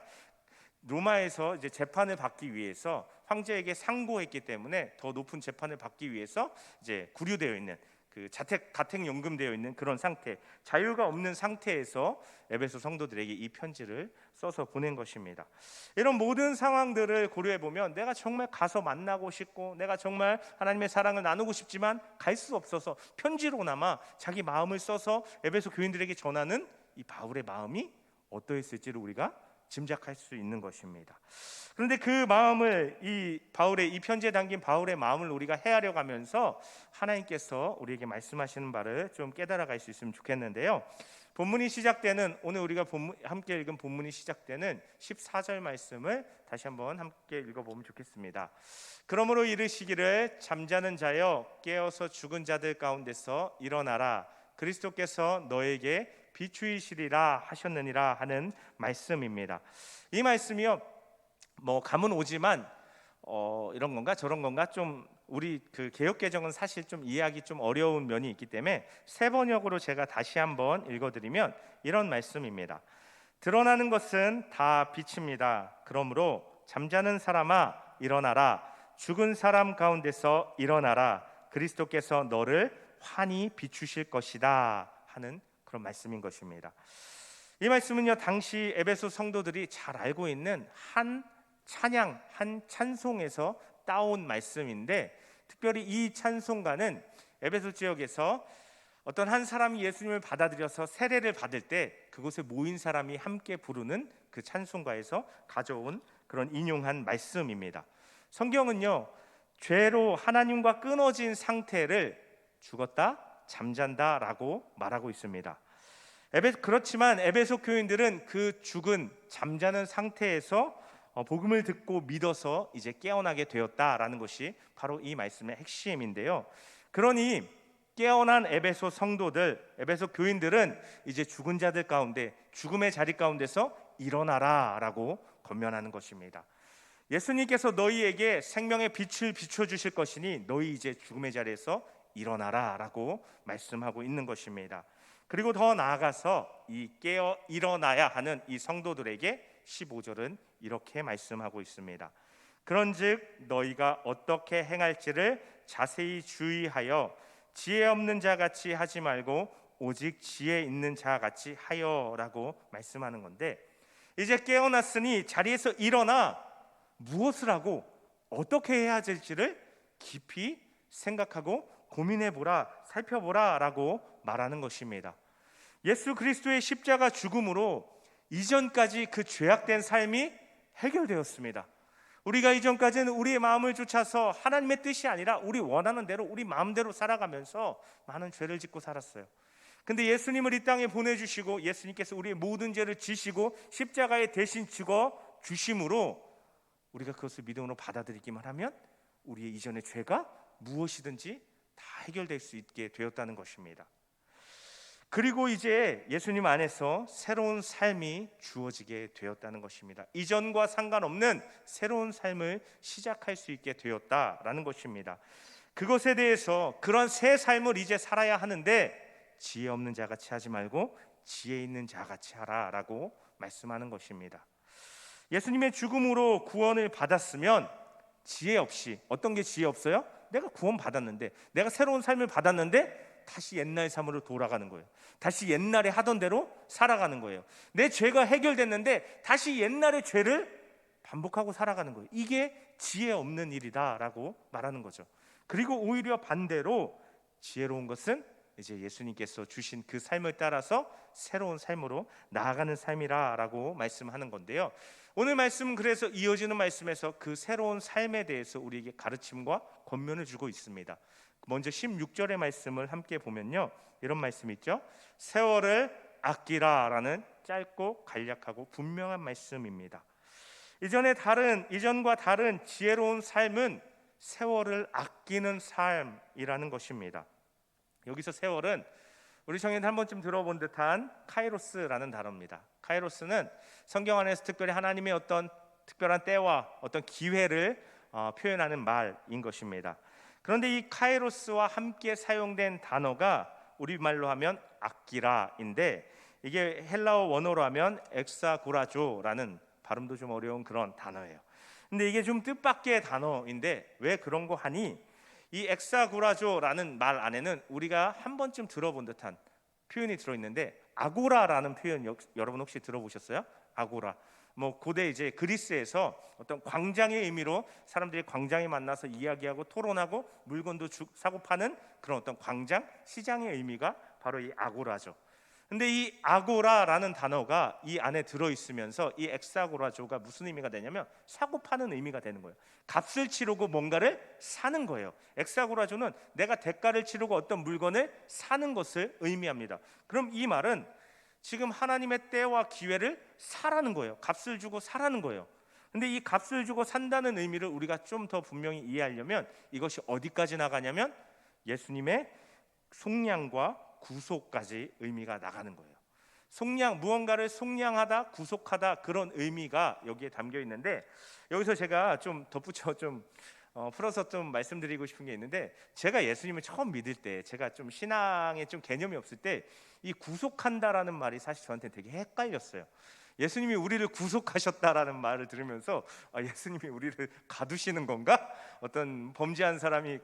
로마에서 이제 재판을 받기 위해서 황제에게 상고했기 때문에 더 높은 재판을 받기 위해서 이제 구류되어 있는 그 가택 연금되어 있는 그런 상태, 자유가 없는 상태에서 에베소 성도들에게 이 편지를 써서 보낸 것입니다. 이런 모든 상황들을 고려해 보면 내가 정말 가서 만나고 싶고 내가 정말 하나님의 사랑을 나누고 싶지만 갈 수 없어서 편지로나마 자기 마음을 써서 에베소 교인들에게 전하는 이 바울의 마음이 어떠했을지를 우리가 짐작할 수 있는 것입니다. 그런데 그 마음을 이 편지에 담긴 바울의 마음을 우리가 헤아려 가면서 하나님께서 우리에게 말씀하시는 바를 좀 깨달아갈 수 있으면 좋겠는데요. 본문이 시작되는 오늘 우리가 함께 읽은 본문이 시작되는 14절 말씀을 다시 한번 함께 읽어보면 좋겠습니다. 그러므로 이르시기를 잠자는 자여 깨어서 죽은 자들 가운데서 일어나라 그리스도께서 너에게 비추이시리라 하셨느니라 하는 말씀입니다. 이 말씀이요, 뭐 감은 오지만 이런 건가 저런 건가 좀 우리 그 개역개정은 사실 좀 이해하기 좀 어려운 면이 있기 때문에 세 번역으로 제가 다시 한번 읽어드리면 이런 말씀입니다. 드러나는 것은 다 빛입니다. 그러므로 잠자는 사람아 일어나라 죽은 사람 가운데서 일어나라 그리스도께서 너를 환히 비추실 것이다 하는 그런 말씀인 것입니다. 이 말씀은요, 당시 에베소 성도들이 잘 알고 있는 한 찬양, 한 찬송에서 따온 말씀인데, 특별히 이 찬송가는 에베소 지역에서 어떤 한 사람이 예수님을 받아들여서 세례를 받을 때 그곳에 모인 사람이 함께 부르는 그 찬송가에서 가져온 그런 인용한 말씀입니다. 성경은요, 죄로 하나님과 끊어진 상태를 죽었다, 잠잔다라고 말하고 있습니다. 그렇지만 에베소 교인들은 그 죽은 잠자는 상태에서 복음을 듣고 믿어서 이제 깨어나게 되었다라는 것이 바로 이 말씀의 핵심인데요. 그러니 깨어난 에베소 성도들, 에베소 교인들은 이제 죽은 자들 가운데, 죽음의 자리 가운데서 일어나라라고 권면하는 것입니다. 예수님께서 너희에게 생명의 빛을 비춰주실 것이니 너희 이제 죽음의 자리에서 일어나라라고 말씀하고 있는 것입니다. 그리고 더 나아가서 이 깨어 일어나야 하는 이 성도들에게 15절은 이렇게 말씀하고 있습니다. 그런즉 너희가 어떻게 행할지를 자세히 주의하여 지혜 없는 자 같이 하지 말고 오직 지혜 있는 자 같이 하여라고 말씀하는 건데, 이제 깨어났으니 자리에서 일어나 무엇을 하고 어떻게 해야 될지를 깊이 생각하고 고민해보라, 살펴보라라고 말하는 것입니다. 예수 그리스도의 십자가 죽음으로 이전까지 그 죄악된 삶이 해결되었습니다. 우리가 이전까지는 우리의 마음을 쫓아서 하나님의 뜻이 아니라 우리 원하는 대로 우리 마음대로 살아가면서 많은 죄를 짓고 살았어요. 근데 예수님을 이 땅에 보내주시고 예수님께서 우리의 모든 죄를 지시고 십자가에 대신 죽어 주심으로 우리가 그것을 믿음으로 받아들이기만 하면 우리의 이전의 죄가 무엇이든지 다 해결될 수 있게 되었다는 것입니다. 그리고 이제 예수님 안에서 새로운 삶이 주어지게 되었다는 것입니다. 이전과 상관없는 새로운 삶을 시작할 수 있게 되었다라는 것입니다. 그것에 대해서 그런 새 삶을 이제 살아야 하는데 지혜 없는 자같이 하지 말고 지혜 있는 자같이 하라라고 말씀하는 것입니다. 예수님의 죽음으로 구원을 받았으면 지혜 없이, 어떤 게 지혜 없어요? 내가 구원 받았는데, 내가 새로운 삶을 받았는데 다시 옛날 삶으로 돌아가는 거예요. 다시 옛날에 하던 대로 살아가는 거예요. 내 죄가 해결됐는데 다시 옛날의 죄를 반복하고 살아가는 거예요. 이게 지혜 없는 일이다라고 말하는 거죠. 그리고 오히려 반대로 지혜로운 것은 이제 예수님께서 주신 그 삶을 따라서 새로운 삶으로 나아가는 삶이라고 말씀하는 건데요. 오늘 말씀은 그래서 이어지는 말씀에서 그 새로운 삶에 대해서 우리에게 가르침과 권면을 주고 있습니다. 먼저 16절의 말씀을 함께 보면요, 이런 말씀이 있죠. 세월을 아끼라라는 짧고 간략하고 분명한 말씀입니다. 이전과 다른 지혜로운 삶은 세월을 아끼는 삶이라는 것입니다. 여기서 세월은 우리 청년 한 번쯤 들어본 듯한 카이로스라는 단어입니다. 카이로스는 성경 안에서 특별히 하나님의 어떤 특별한 때와 어떤 기회를 표현하는 말인 것입니다. 그런데 이 카이로스와 함께 사용된 단어가 우리말로 하면 아끼라인데, 이게 헬라어 원어로 하면 엑사고라조라는 발음도 좀 어려운 그런 단어예요. 근데 이게 좀 뜻밖의 단어인데 왜 그런 거 하니, 이 엑사고라조라는 말 안에는 우리가 한 번쯤 들어본 듯한 표현이 들어있는데, 아고라라는 표현 여러분 혹시 들어보셨어요? 아고라. 고대 이제 그리스에서 어떤 광장의 의미로 사람들이 광장에 만나서 이야기하고 토론하고 물건도 사고 파는 그런 어떤 광장, 시장의 의미가 바로 이 아고라죠. 근데 이 아고라라는 단어가 이 안에 들어있으면서 이 엑사고라조가 무슨 의미가 되냐면 사고 파는 의미가 되는 거예요. 값을 치르고 뭔가를 사는 거예요. 엑사고라조는 내가 대가를 치르고 어떤 물건을 사는 것을 의미합니다. 그럼 이 말은 지금 하나님의 때와 기회를 사라는 거예요. 값을 주고 사라는 거예요. 근데 이 값을 주고 산다는 의미를 우리가 좀 더 분명히 이해하려면 이것이 어디까지 나가냐면 예수님의 속량과 구속까지 의미가 나가는 거예요. 속량, 무언가를 속량하다, 구속하다, 그런 의미가 여기에 담겨 있는데, 여기서 제가 좀 덧붙여 풀어서 좀 말씀드리고 싶은 게 있는데, 제가 예수님을 처음 믿을 때, 제가 좀 신앙에 좀 개념이 없을 때 이 구속한다라는 말이 사실 저한테 되게 헷갈렸어요. 예수님이 우리를 구속하셨다라는 말을 들으면서 예수님이 우리를 가두시는 건가? 어떤 범죄한 사람이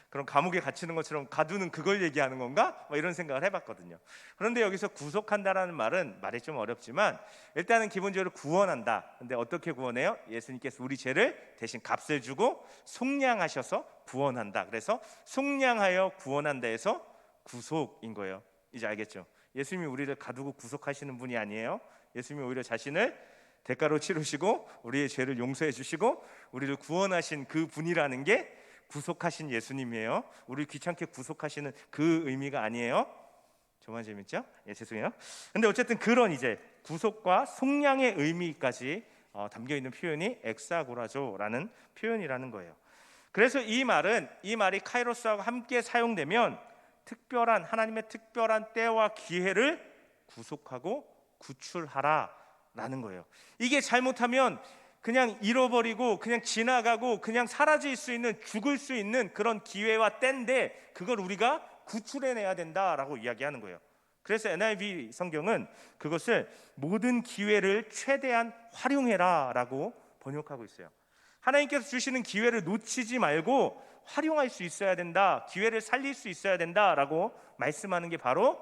그런 감옥에 갇히는 것처럼 가두는 그걸 얘기하는 건가? 이런 생각을 해봤거든요. 그런데 여기서 구속한다라는 말은 말이 좀 어렵지만 일단은 기본적으로 구원한다. 근데 어떻게 구원해요? 예수님께서 우리 죄를 대신 값을 주고 속량하셔서 구원한다. 그래서 속량하여 구원한다 해서 구속인 거예요. 이제 알겠죠? 예수님이 우리를 가두고 구속하시는 분이 아니에요. 예수님이 오히려 자신을 대가로 치르시고 우리의 죄를 용서해 주시고 우리를 구원하신 그 분이라는 게 구속하신 예수님이에요. 우리를 귀찮게 구속하시는 그 의미가 아니에요. 정말 재밌죠? 죄송해요. 근데 어쨌든 그런 이제 구속과 속량의 의미까지 담겨 있는 표현이 엑사고라조라는 표현이라는 거예요. 그래서 이 말이 카이로스하고 함께 사용되면 특별한 하나님의 특별한 때와 기회를 구속하고 구출하라라는 거예요. 이게 잘못하면 그냥 잃어버리고 그냥 지나가고 그냥 사라질 수 있는, 죽을 수 있는 그런 기회와 때인데 그걸 우리가 구출해내야 된다라고 이야기하는 거예요. 그래서 NIV 성경은 그것을 모든 기회를 최대한 활용해라라고 번역하고 있어요. 하나님께서 주시는 기회를 놓치지 말고 활용할 수 있어야 된다, 기회를 살릴 수 있어야 된다라고 말씀하는 게 바로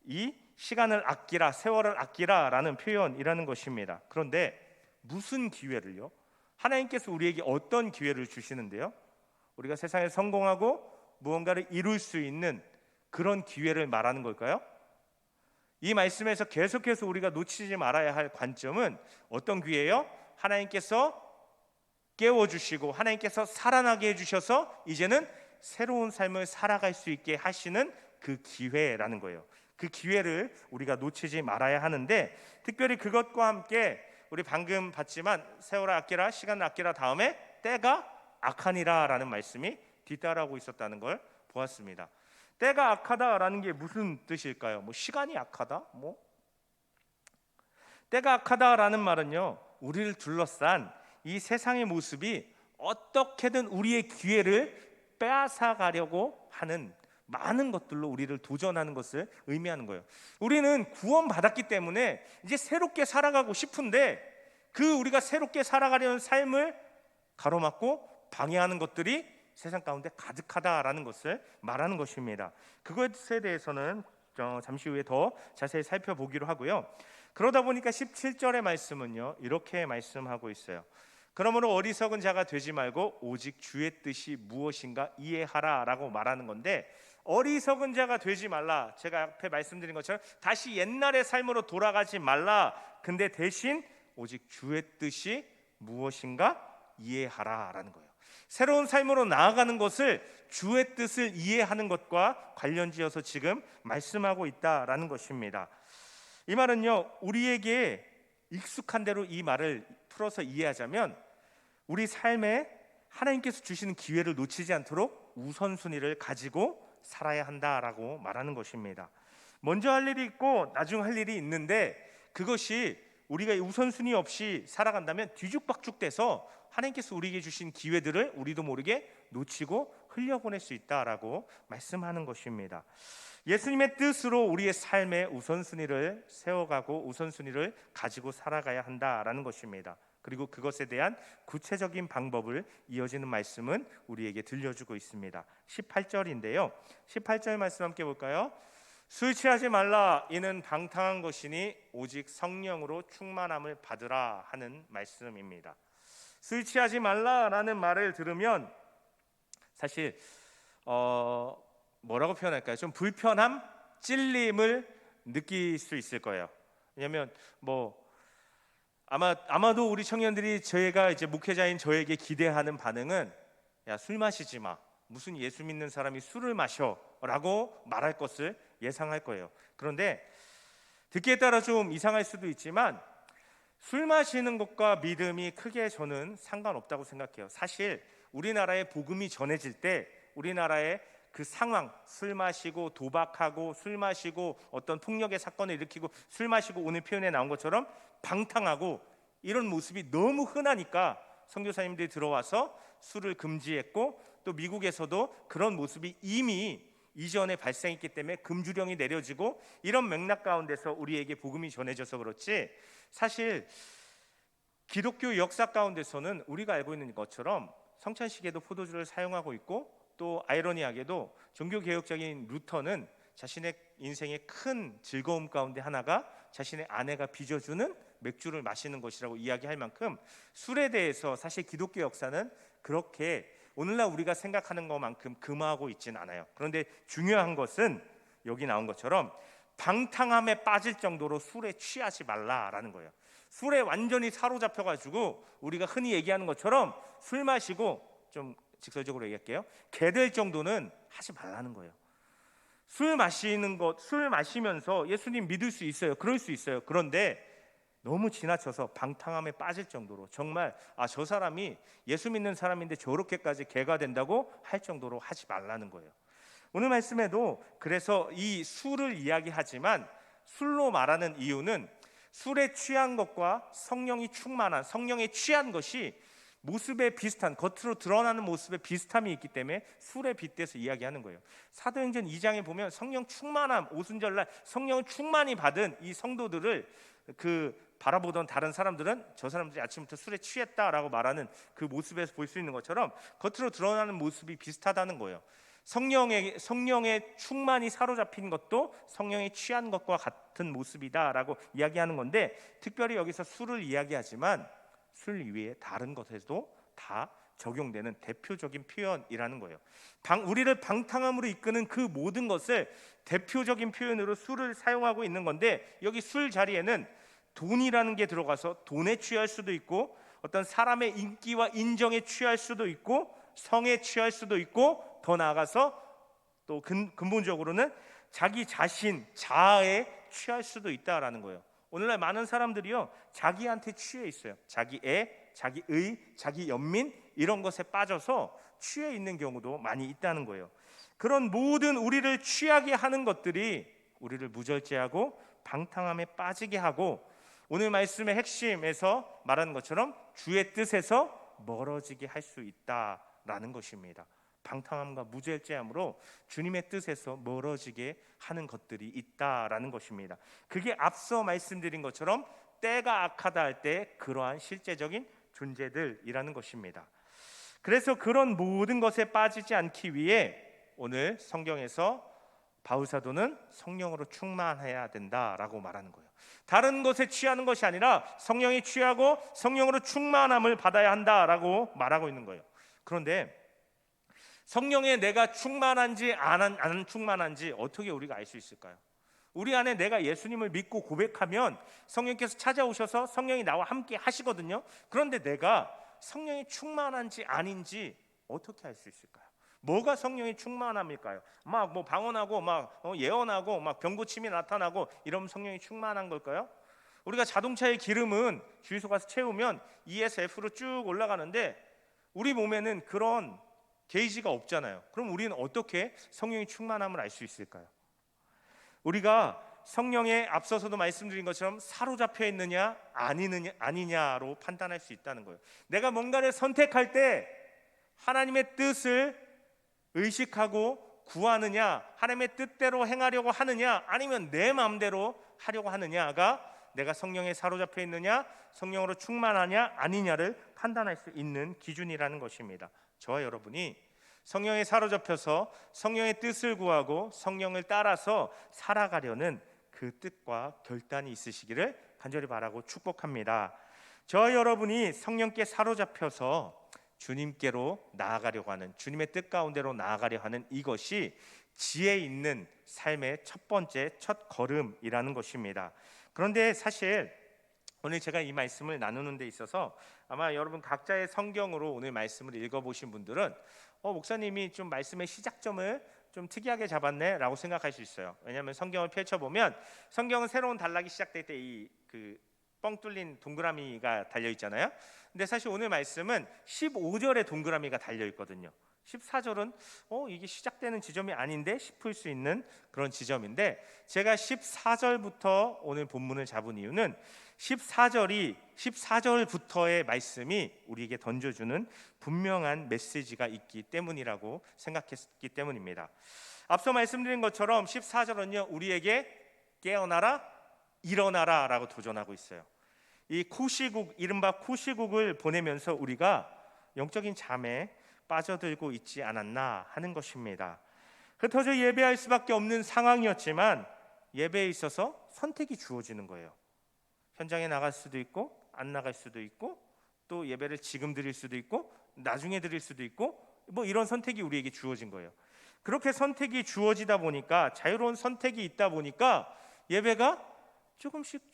이 시간을 아끼라, 세월을 아끼라라는 표현이라는 것입니다. 그런데 무슨 기회를요? 하나님께서 우리에게 어떤 기회를 주시는데요? 우리가 세상에 성공하고 무언가를 이룰 수 있는 그런 기회를 말하는 걸까요? 이 말씀에서 계속해서 우리가 놓치지 말아야 할 관점은 어떤 기회예요? 하나님께서 깨워주시고 하나님께서 살아나게 해주셔서 이제는 새로운 삶을 살아갈 수 있게 하시는 그 기회라는 거예요. 그 기회를 우리가 놓치지 말아야 하는데, 특별히 그것과 함께 우리 방금 봤지만 세월을 아끼라, 시간을 아끼라 다음에 때가 악하니라 라는 말씀이 뒤따라오고 있었다는 걸 보았습니다. 때가 악하다라는 게 무슨 뜻일까요? 시간이 악하다? 때가 악하다라는 말은요, 우리를 둘러싼 이 세상의 모습이 어떻게든 우리의 기회를 빼앗아가려고 하는 많은 것들로 우리를 도전하는 것을 의미하는 거예요. 우리는 구원받았기 때문에 이제 새롭게 살아가고 싶은데 그 우리가 새롭게 살아가려는 삶을 가로막고 방해하는 것들이 세상 가운데 가득하다라는 것을 말하는 것입니다. 그것에 대해서는 잠시 후에 더 자세히 살펴보기로 하고요. 그러다 보니까 17절의 말씀은요, 이렇게 말씀하고 있어요. 그러므로 어리석은 자가 되지 말고 오직 주의 뜻이 무엇인가 이해하라 라고 말하는 건데, 어리석은 자가 되지 말라, 제가 앞에 말씀드린 것처럼 다시 옛날의 삶으로 돌아가지 말라. 근데 대신 오직 주의 뜻이 무엇인가 이해하라 라는 거예요. 새로운 삶으로 나아가는 것을 주의 뜻을 이해하는 것과 관련지어서 지금 말씀하고 있다라는 것입니다. 이 말은요, 우리에게 익숙한 대로 이 말을 풀어서 이해하자면 우리 삶에 하나님께서 주시는 기회를 놓치지 않도록 우선순위를 가지고 살아야 한다라고 말하는 것입니다. 먼저 할 일이 있고 나중 할 일이 있는데, 그것이 우리가 우선순위 없이 살아간다면 뒤죽박죽돼서 하나님께서 우리에게 주신 기회들을 우리도 모르게 놓치고 흘려보낼 수 있다라고 말씀하는 것입니다. 예수님의 뜻으로 우리의 삶의 우선순위를 세워가고 우선순위를 가지고 살아가야 한다라는 것입니다. 그리고 그것에 대한 구체적인 방법을 이어지는 말씀은 우리에게 들려주고 있습니다. 18절인데요. 18절 말씀 함께 볼까요? 술 취하지 말라, 이는 방탕한 것이니 오직 성령으로 충만함을 받으라 하는 말씀입니다. 술 취하지 말라라는 말을 들으면 사실 뭐라고 표현할까요? 좀 불편함, 찔림을 느낄 수 있을 거예요. 왜냐하면 아마도 우리 청년들이 저희가 이제 목회자인 저에게 기대하는 반응은 야, 술 마시지 마. 무슨 예수 믿는 사람이 술을 마셔라고 말할 것을 예상할 거예요. 그런데 듣기에 따라 좀 이상할 수도 있지만 술 마시는 것과 믿음이 크게 저는 상관없다고 생각해요. 사실 우리나라에 복음이 전해질 때 우리나라의 그 상황, 술 마시고 도박하고 술 마시고 어떤 폭력의 사건을 일으키고 술 마시고 오늘 표현에 나온 것처럼 방탕하고 이런 모습이 너무 흔하니까 선교사님들이 들어와서 술을 금지했고 또 미국에서도 그런 모습이 이미 이전에 발생했기 때문에 금주령이 내려지고 이런 맥락 가운데서 우리에게 복음이 전해져서 그렇지 사실 기독교 역사 가운데서는 우리가 알고 있는 것처럼 성찬식에도 포도주를 사용하고 있고 또 아이러니하게도 종교개혁적인 루터는 자신의 인생의 큰 즐거움 가운데 하나가 자신의 아내가 빚어주는 맥주를 마시는 것이라고 이야기할 만큼 술에 대해서 사실 기독교 역사는 그렇게 오늘날 우리가 생각하는 것만큼 금하고 있지는 않아요. 그런데 중요한 것은 여기 나온 것처럼 방탕함에 빠질 정도로 술에 취하지 말라라는 거예요. 술에 완전히 사로잡혀가지고 우리가 흔히 얘기하는 것처럼 술 마시고 좀 직설적으로 얘기할게요. 개될 정도는 하지 말라는 거예요. 술 마시면서 예수님 믿을 수 있어요. 그럴 수 있어요. 그런데 너무 지나쳐서 방탕함에 빠질 정도로 정말 저 사람이 예수 믿는 사람인데 저렇게까지 개가 된다고 할 정도로 하지 말라는 거예요. 오늘 말씀에도 그래서 이 술을 이야기하지만 술로 말하는 이유는 술에 취한 것과 성령이 충만한 성령에 취한 것이 모습에 비슷한 겉으로 드러나는 모습에 비슷함이 있기 때문에 술에 빗대서 이야기하는 거예요. 사도행전 2장에 보면 성령 충만함 오순절날 성령을 충만히 받은 이 성도들을 바라보던 다른 사람들은 저 사람들이 아침부터 술에 취했다라고 말하는 그 모습에서 볼 수 있는 것처럼 겉으로 드러나는 모습이 비슷하다는 거예요. 성령의 충만히 사로잡힌 것도 성령에 취한 것과 같은 모습이다라고 이야기하는 건데 특별히 여기서 술을 이야기하지만 술 이외에 다른 것에도 다 적용되는 대표적인 표현이라는 거예요. 우리를 방탕함으로 이끄는 그 모든 것을 대표적인 표현으로 술을 사용하고 있는 건데 여기 술 자리에는 돈이라는 게 들어가서 돈에 취할 수도 있고 어떤 사람의 인기와 인정에 취할 수도 있고 성에 취할 수도 있고 더 나아가서 또 근본적으로는 자기 자신 자아에 취할 수도 있다라는 거예요. 오늘날 많은 사람들이요 자기한테 취해 있어요. 자기애, 자기의, 자기 연민 이런 것에 빠져서 취해 있는 경우도 많이 있다는 거예요. 그런 모든 우리를 취하게 하는 것들이 우리를 무절제하고 방탕함에 빠지게 하고 오늘 말씀의 핵심에서 말하는 것처럼 주의 뜻에서 멀어지게 할 수 있다라는 것입니다. 방탕함과 무절제함으로 주님의 뜻에서 멀어지게 하는 것들이 있다라는 것입니다. 그게 앞서 말씀드린 것처럼 때가 악하다 할 때 그러한 실제적인 존재들이라는 것입니다. 그래서 그런 모든 것에 빠지지 않기 위해 오늘 성경에서 바울 사도는 성령으로 충만해야 된다라고 말하는 거예요. 다른 것에 취하는 것이 아니라 성령에 취하고 성령으로 충만함을 받아야 한다라고 말하고 있는 거예요. 그런데 성령에 내가 충만한지 안 충만한지 어떻게 우리가 알 수 있을까요? 우리 안에 내가 예수님을 믿고 고백하면 성령께서 찾아오셔서 성령이 나와 함께 하시거든요. 그런데 내가 성령이 충만한지 아닌지 어떻게 알 수 있을까요? 뭐가 성령의 충만함일까요? 막 방언하고 예언하고 병 고침이 나타나고 이러면 성령이 충만한 걸까요? 우리가 자동차의 기름은 주유소 가서 채우면 E에서 F로 쭉 올라가는데 우리 몸에는 그런 게이지가 없잖아요. 그럼 우리는 어떻게 성령의 충만함을 알 수 있을까요? 우리가 성령에 앞서서도 말씀드린 것처럼 사로잡혀 있느냐 아니냐로 판단할 수 있다는 거예요. 내가 뭔가를 선택할 때 하나님의 뜻을 의식하고 구하느냐 하나님의 뜻대로 행하려고 하느냐 아니면 내 마음대로 하려고 하느냐가 내가 성령에 사로잡혀 있느냐 성령으로 충만하냐 아니냐를 판단할 수 있는 기준이라는 것입니다. 저와 여러분이 성령에 사로잡혀서 성령의 뜻을 구하고 성령을 따라서 살아가려는 그 뜻과 결단이 있으시기를 간절히 바라고 축복합니다. 저와 여러분이 성령께 사로잡혀서 주님께로 나아가려고 하는, 주님의 뜻 가운데로 나아가려 하는 이것이 지혜 있는 삶의 첫 번째 첫 걸음이라는 것입니다. 그런데 사실 오늘 제가 이 말씀을 나누는 데 있어서 아마 여러분 각자의 성경으로 오늘 말씀을 읽어보신 분들은 목사님이 좀 말씀의 시작점을 좀 특이하게 잡았네 라고 생각할 수 있어요. 왜냐하면 성경을 펼쳐보면 성경은 새로운 단락이 시작될 때 이 뻥 뚫린 동그라미가 달려있잖아요. 근데 사실 오늘 말씀은 15절에 동그라미가 달려있거든요. 14절은 이게 시작되는 지점이 아닌데 싶을 수 있는 그런 지점인데, 제가 14절부터 오늘 본문을 잡은 이유는 14절부터의 말씀이 우리에게 던져주는 분명한 메시지가 있기 때문이라고 생각했기 때문입니다. 앞서 말씀드린 것처럼 14절은요 우리에게 깨어나라 일어나라 라고 도전하고 있어요. 이 코시국, 이른바 코시국을 보내면서 우리가 영적인 잠에 빠져들고 있지 않았나 하는 것입니다. 흩어져 예배할 수밖에 없는 상황이었지만 예배에 있어서 선택이 주어지는 거예요. 현장에 나갈 수도 있고 안 나갈 수도 있고, 또 예배를 지금 드릴 수도 있고 나중에 드릴 수도 있고, 뭐 이런 선택이 우리에게 주어진 거예요. 그렇게 선택이 주어지다 보니까, 자유로운 선택이 있다 보니까 예배가 조금씩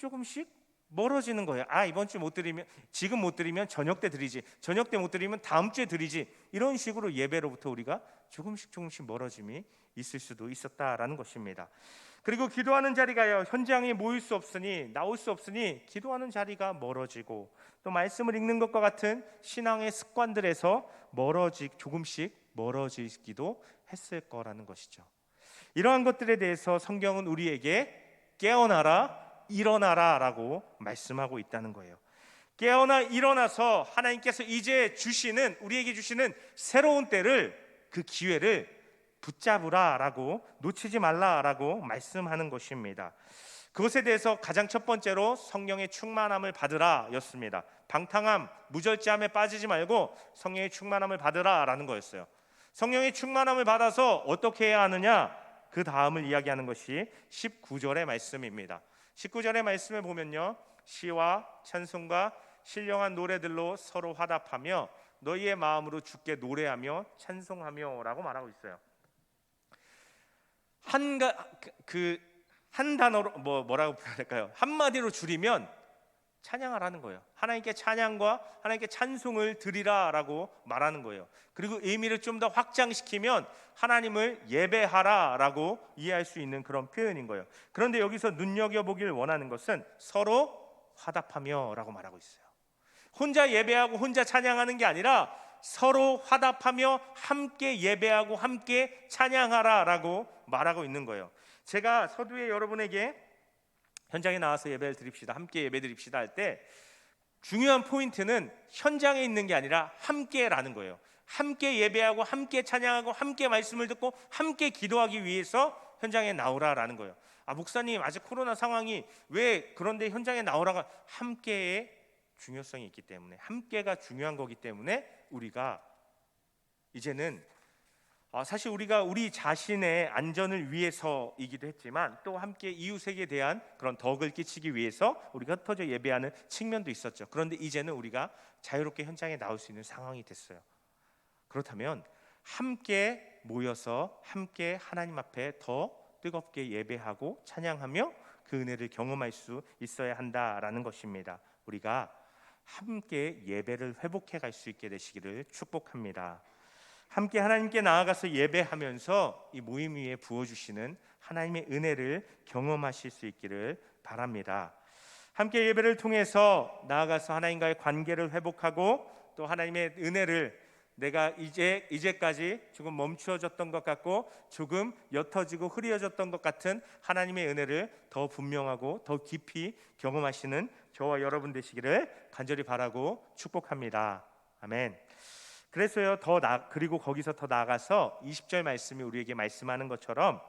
멀어지는 거예요. 이번 주 못 드리면, 지금 못 드리면 저녁 때 드리지, 저녁 때 못 드리면 다음 주에 드리지, 이런 식으로 예배로부터 우리가 조금씩 멀어짐이 있을 수도 있었다라는 것입니다. 그리고 기도하는 자리가요 현장에 모일 수 없으니, 나올 수 없으니 기도하는 자리가 멀어지고, 또 말씀을 읽는 것과 같은 신앙의 습관들에서 조금씩 멀어지기도 했을 거라는 것이죠. 이러한 것들에 대해서 성경은 우리에게 깨어나라 일어나라 라고 말씀하고 있다는 거예요. 깨어나 일어나서 하나님께서 이제 우리에게 주시는 새로운 때를, 그 기회를 붙잡으라 라고, 놓치지 말라 라고 말씀하는 것입니다. 그것에 대해서 가장 첫 번째로 성령의 충만함을 받으라 였습니다. 방탕함, 무절제함에 빠지지 말고 성령의 충만함을 받으라 라는 거였어요. 성령의 충만함을 받아서 어떻게 해야 하느냐, 그 다음을 이야기하는 것이 19절의 말씀입니다. 19절의 말씀을 보면요, 시와 찬송과 신령한 노래들로 서로 화답하며 너희의 마음으로 주께 노래하며 찬송하며 라고 말하고 있어요. 한 단어로 뭐라고 표현해야 될까요? 한마디로 줄이면 찬양하라는 거예요. 하나님께 찬양과 하나님께 찬송을 드리라 라고 말하는 거예요. 그리고 의미를 좀 더 확장시키면 하나님을 예배하라 라고 이해할 수 있는 그런 표현인 거예요. 그런데 여기서 눈여겨보길 원하는 것은 서로 화답하며 라고 말하고 있어요. 혼자 예배하고 혼자 찬양하는 게 아니라 서로 화답하며 함께 예배하고 함께 찬양하라 라고 말하고 있는 거예요. 제가 서두에 여러분에게 현장에 나와서 예배를 드립시다, 함께 예배 드립시다 할 때 중요한 포인트는 현장에 있는 게 아니라 함께라는 거예요. 함께 예배하고 함께 찬양하고 함께 말씀을 듣고 함께 기도하기 위해서 현장에 나오라라는 거예요. 목사님 아직 코로나 상황이 왜 그런데 현장에 나오라가, 함께의 중요성이 있기 때문에, 함께가 중요한 거기 때문에 우리가 이제는 사실 우리가 우리 자신의 안전을 위해서이기도 했지만 또 함께 이웃에게 대한 그런 덕을 끼치기 위해서 우리가 흩어져 예배하는 측면도 있었죠. 그런데 이제는 우리가 자유롭게 현장에 나올 수 있는 상황이 됐어요. 그렇다면 함께 모여서 함께 하나님 앞에 더 뜨겁게 예배하고 찬양하며 그 은혜를 경험할 수 있어야 한다라는 것입니다. 우리가 함께 예배를 회복해 갈 수 있게 되시기를 축복합니다. 함께 하나님께 나아가서 예배하면서 이 모임 위에 부어주시는 하나님의 은혜를 경험하실 수 있기를 바랍니다. 함께 예배를 통해서 나아가서 하나님과의 관계를 회복하고, 또 하나님의 은혜를, 내가 이제까지 조금 멈추어졌던 것 같고 조금 옅어지고 흐려졌던 것 같은 하나님의 은혜를 더 분명하고 더 깊이 경험하시는 저와 여러분 되시기를 간절히 바라고 축복합니다. 아멘. 그래서요, 그리고 거기서 더 나아가서 20절 말씀이 우리에게 말씀하는 것처럼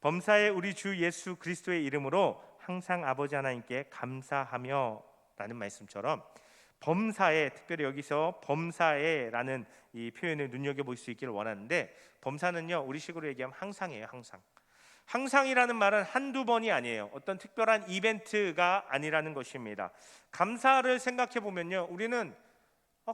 범사에 우리 주 예수 그리스도의 이름으로 항상 아버지 하나님께 감사하며 라는 말씀처럼, 범사에, 특별히 여기서 범사에라는 이 표현을 눈여겨볼 수 있기를 원하는데, 범사는요 우리식으로 얘기하면 항상이에요. 항상이라는 말은 한두 번이 아니에요. 어떤 특별한 이벤트가 아니라는 것입니다. 감사를 생각해 보면요, 우리는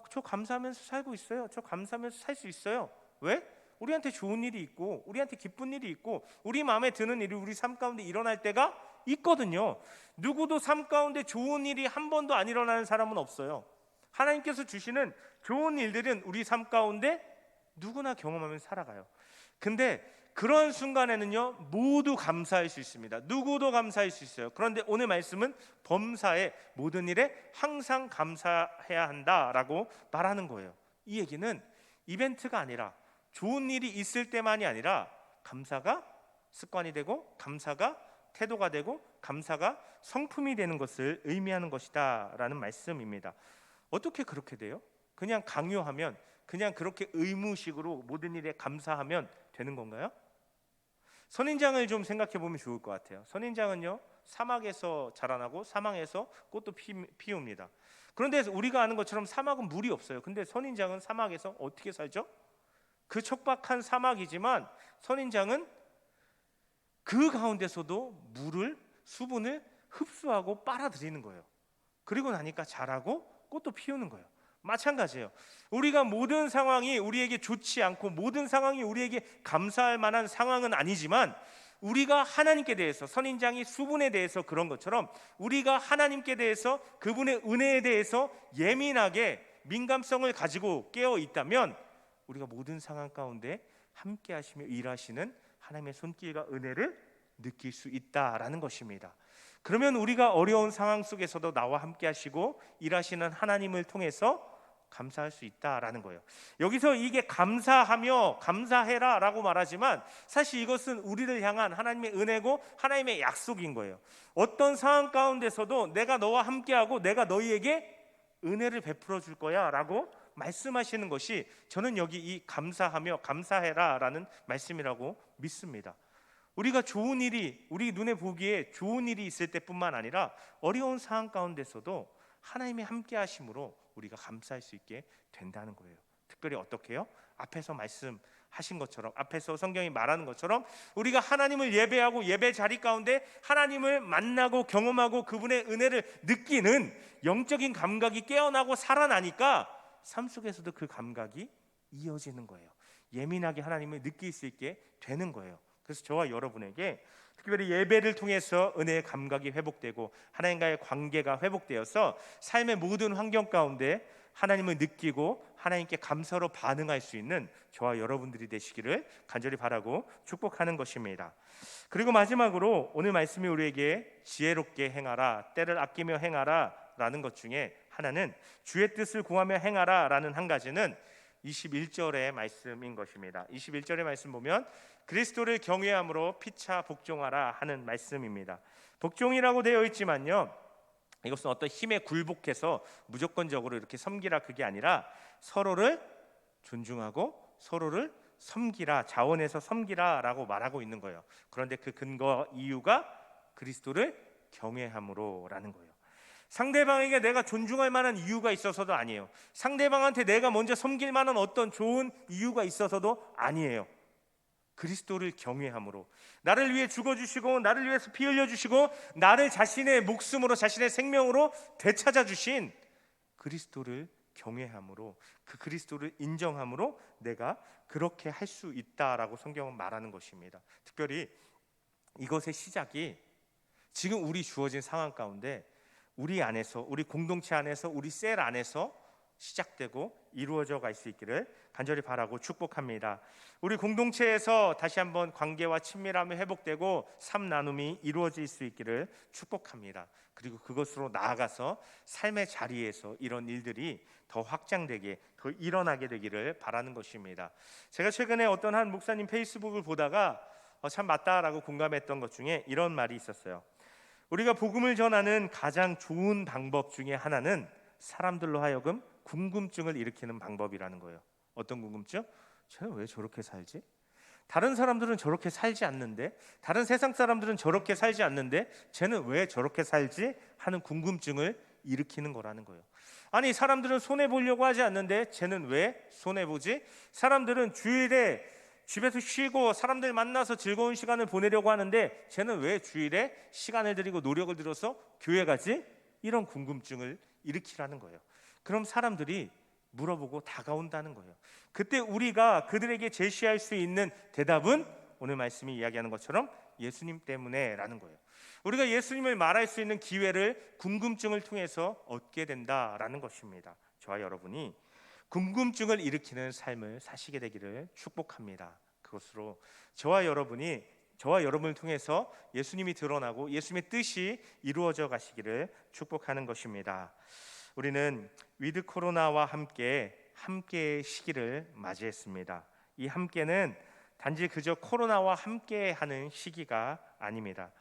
저 감사하면서 살고 있어요. 저 감사하면서 살 수 있어요. 왜? 우리한테 좋은 일이 있고 우리한테 기쁜 일이 있고 우리 마음에 드는 일이 우리 삶 가운데 일어날 때가 있거든요. 누구도 삶 가운데 좋은 일이 한 번도 안 일어나는 사람은 없어요. 하나님께서 주시는 좋은 일들은 우리 삶 가운데 누구나 경험하면서 살아가요. 근데 그런 순간에는요, 모두 감사할 수 있습니다. 누구도 감사할 수 있어요. 그런데 오늘 말씀은 범사에 모든 일에 항상 감사해야 한다라고 말하는 거예요. 이 얘기는 이벤트가 아니라 좋은 일이 있을 때만이 아니라 감사가 습관이 되고 감사가 태도가 되고 감사가 성품이 되는 것을 의미하는 것이다 라는 말씀입니다. 어떻게 그렇게 돼요? 그냥 강요하면, 그냥 그렇게 의무식으로 모든 일에 감사하면 되는 건가요? 선인장을 좀 생각해 보면 좋을 것 같아요. 선인장은요, 사막에서 자라나고 사막에서 꽃도 피웁니다. 그런데 우리가 아는 것처럼 사막은 물이 없어요. 근데 선인장은 사막에서 어떻게 살죠? 그 척박한 사막이지만 선인장은 그 가운데서도 물을, 수분을 흡수하고 빨아들이는 거예요. 그리고 나니까 자라고 꽃도 피우는 거예요. 마찬가지예요. 우리가 모든 상황이 우리에게 좋지 않고 모든 상황이 우리에게 감사할 만한 상황은 아니지만 우리가 하나님께 대해서, 선인장이 수분에 대해서 그런 것처럼 우리가 하나님께 대해서, 그분의 은혜에 대해서 예민하게 민감성을 가지고 깨어 있다면 우리가 모든 상황 가운데 함께 하시며 일하시는 하나님의 손길과 은혜를 느낄 수 있다라는 것입니다. 그러면 우리가 어려운 상황 속에서도 나와 함께 하시고 일하시는 하나님을 통해서 감사할 수 있다라는 거예요. 여기서 이게 감사하며 감사해라 라고 말하지만 사실 이것은 우리를 향한 하나님의 은혜고 하나님의 약속인 거예요. 어떤 상황 가운데서도 내가 너와 함께하고 내가 너희에게 은혜를 베풀어 줄 거야 라고 말씀하시는 것이 저는 여기 이 감사하며 감사해라 라는 말씀이라고 믿습니다. 우리가 좋은 일이, 우리 눈에 보기에 좋은 일이 있을 때뿐만 아니라 어려운 상황 가운데서도 하나님의 함께 하심으로 우리가 감사할 수 있게 된다는 거예요. 특별히 어떻게 해요? 앞에서 말씀하신 것처럼, 앞에서 성경이 말하는 것처럼 우리가 하나님을 예배하고 예배 자리 가운데 하나님을 만나고 경험하고 그분의 은혜를 느끼는 영적인 감각이 깨어나고 살아나니까 삶 속에서도 그 감각이 이어지는 거예요. 예민하게 하나님을 느낄 수 있게 되는 거예요. 그래서 저와 여러분에게 특별히 예배를 통해서 은혜의 감각이 회복되고 하나님과의 관계가 회복되어서 삶의 모든 환경 가운데 하나님을 느끼고 하나님께 감사로 반응할 수 있는 저와 여러분들이 되시기를 간절히 바라고 축복하는 것입니다. 그리고 마지막으로 오늘 말씀이 우리에게 지혜롭게 행하라, 때를 아끼며 행하라 라는 것 중에 하나는 주의 뜻을 구하며 행하라 라는 한 가지는 21절의 말씀인 것입니다. 21절의 말씀 보면 그리스도를 경외함으로 피차 복종하라 하는 말씀입니다. 복종이라고 되어 있지만요, 이것은 어떤 힘에 굴복해서 무조건적으로 이렇게 섬기라 그게 아니라 서로를 존중하고 서로를 섬기라, 자원해서 섬기라 라고 말하고 있는 거예요. 그런데 그 근거 이유가 그리스도를 경외함으로 라는 거예요. 상대방에게 내가 존중할 만한 이유가 있어서도 아니에요. 상대방한테 내가 먼저 섬길 만한 어떤 좋은 이유가 있어서도 아니에요. 그리스도를 경외함으로, 나를 위해 죽어주시고 나를 위해서 피 흘려주시고 나를 자신의 목숨으로 자신의 생명으로 되찾아 주신 그리스도를 경외함으로, 그 그리스도를 인정함으로 내가 그렇게 할 수 있다라고 성경은 말하는 것입니다. 특별히 이것의 시작이 지금 우리 주어진 상황 가운데 우리 안에서, 우리 공동체 안에서, 우리 셀 안에서 시작되고 이루어져 갈 수 있기를 간절히 바라고 축복합니다. 우리 공동체에서 다시 한번 관계와 친밀함이 회복되고 삶 나눔이 이루어질 수 있기를 축복합니다. 그리고 그것으로 나아가서 삶의 자리에서 이런 일들이 더 확장되게, 더 일어나게 되기를 바라는 것입니다. 제가 최근에 어떤 한 목사님 페이스북을 보다가 참 맞다라고 공감했던 것 중에 이런 말이 있었어요. 우리가 복음을 전하는 가장 좋은 방법 중에 하나는 사람들로 하여금 궁금증을 일으키는 방법이라는 거예요. 어떤 궁금증? 쟤는 왜 저렇게 살지? 다른 사람들은 저렇게 살지 않는데, 다른 세상 사람들은 저렇게 살지 않는데 쟤는 왜 저렇게 살지? 하는 궁금증을 일으키는 거라는 거예요. 아니, 사람들은 손해보려고 하지 않는데 쟤는 왜 손해보지? 사람들은 주일에 집에서 쉬고 사람들 만나서 즐거운 시간을 보내려고 하는데 쟤는 왜 주일에 시간을 들이고 노력을 들여서 교회 가지? 이런 궁금증을 일으키라는 거예요. 그럼 사람들이 물어보고 다가온다는 거예요. 그때 우리가 그들에게 제시할 수 있는 대답은 오늘 말씀이 이야기하는 것처럼 예수님 때문에라는 거예요. 우리가 예수님을 말할 수 있는 기회를 궁금증을 통해서 얻게 된다라는 것입니다. 저와 여러분이 궁금증을 일으키는 삶을 사시게 되기를 축복합니다. 그것으로 저와 여러분을 통해서 예수님이 드러나고 예수님의 뜻이 이루어져 가시기를 축복하는 것입니다. 우리는 위드 코로나와 함께의 시기를 맞이했습니다. 이 함께는 단지 그저 코로나와 함께하는 시기가 아닙니다.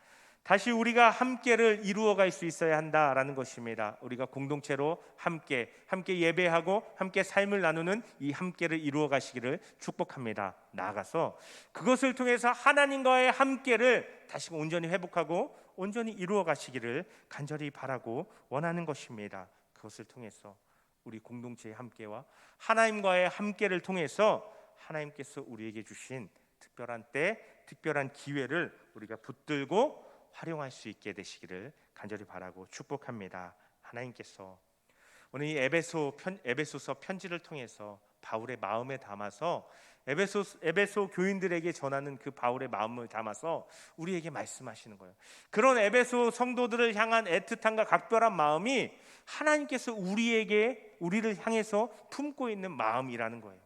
다시 우리가 함께를 이루어갈 수 있어야 한다라는 것입니다. 우리가 공동체로 함께 예배하고 함께 삶을 나누는 이 함께를 이루어 가시기를 축복합니다. 나아가서 그것을 통해서 하나님과의 함께를 다시 온전히 회복하고 온전히 이루어 가시기를 간절히 바라고 원하는 것입니다. 그것을 통해서 우리 공동체의 함께와 하나님과의 함께를 통해서 하나님께서 우리에게 주신 특별한 때, 특별한 기회를 우리가 붙들고 활용할 수 있게 되시기를 간절히 바라고 축복합니다. 하나님께서 오늘 이 에베소서 편지를 통해서 바울의 마음에 담아서 에베소 교인들에게 전하는 그 바울의 마음을 담아서 우리에게 말씀하시는 거예요. 그런 에베소 성도들을 향한 애틋함과 각별한 마음이 하나님께서 우리를 향해서 품고 있는 마음이라는 거예요.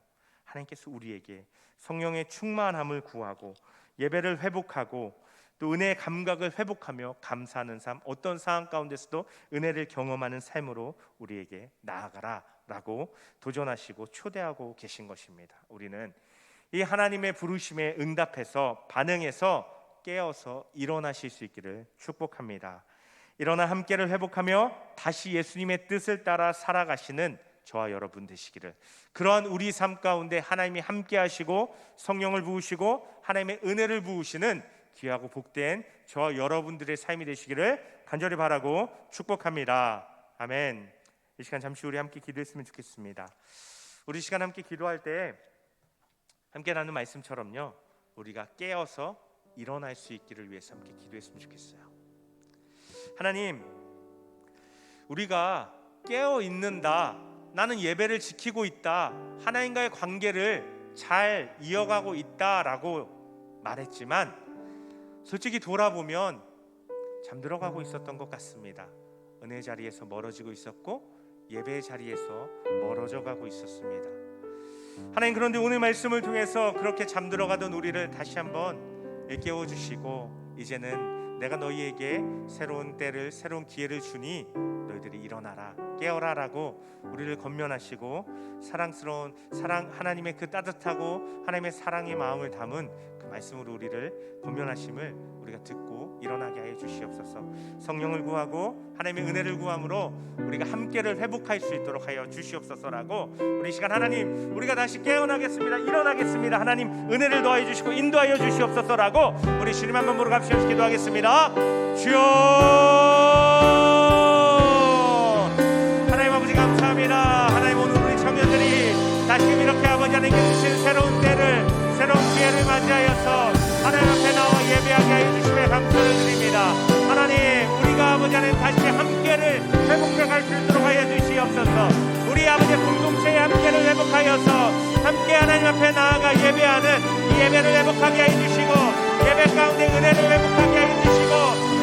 하나님께서 우리에게 성령의 충만함을 구하고 예배를 회복하고 또 은혜의 감각을 회복하며 감사하는 삶, 어떤 상황 가운데서도 은혜를 경험하는 삶으로 우리에게 나아가라라고 도전하시고 초대하고 계신 것입니다. 우리는 이 하나님의 부르심에 응답해서 반응해서 깨어서 일어나실 수 있기를 축복합니다. 일어나 함께를 회복하며 다시 예수님의 뜻을 따라 살아가시는 저와 여러분 되시기를, 그러한 우리 삶 가운데 하나님이 함께 하시고 성령을 부으시고 하나님의 은혜를 부으시는 귀하고 복된 저와 여러분들의 삶이 되시기를 간절히 바라고 축복합니다. 아멘. 이 시간 잠시 우리 함께 기도했으면 좋겠습니다. 우리 시간 함께 기도할 때 함께 나눈 말씀처럼요, 우리가 깨어서 일어날 수 있기를 위해서 함께 기도했으면 좋겠어요. 하나님, 우리가 깨어 있는다, 나는 예배를 지키고 있다, 하나님과의 관계를 잘 이어가고 있다라고 말했지만 솔직히 돌아보면 잠들어가고 있었던 것 같습니다. 은혜의 자리에서 멀어지고 있었고 예배의 자리에서 멀어져 가고 있었습니다. 하나님, 그런데 오늘 말씀을 통해서 그렇게 잠들어가던 우리를 다시 한번 일깨워 주시고 이제는 내가 너희에게 새로운 때를, 새로운 기회를 주니 너희들이 일어나라, 깨어라라고 우리를 권면하시고 사랑스러운 하나님의 그 따뜻하고 하나님의 사랑의 마음을 담은 그 말씀으로 우리를 권면하심을 우리가 듣고 일어나게 하여 주시옵소서. 성령을 구하고 하나님의 은혜를 구함으로 우리가 함께를 회복할 수 있도록 하여 주시옵소서라고 우리 시간 하나님, 우리가 다시 깨어나겠습니다. 일어나겠습니다. 하나님 은혜를 더하여 주시고 인도하여 주시옵소서라고 우리 주님 한번 부르고 같이 기도하겠습니다. 주여, 하나님 아버지 감사합니다. 하나님, 오늘 우리 청년들이 다시금 이렇게 아버지 하나님께 주신 새로운 때를, 새로운 기회를 맞이하여서 하나님 앞에 나와 예배하게 하여 주심에 감사를 드립니다. 하나님, 우리가 아버지 하나님 다시 함께를 회복해 갈 수 있도록 하여 주시옵소서. 우리 아버지 공동체의 함께를 회복하여서 함께 하나님 앞에 나아가 예배하는 이 예배를 회복하게 하여 주시고 예배 가운데 은혜를 회복하게 하여 주시고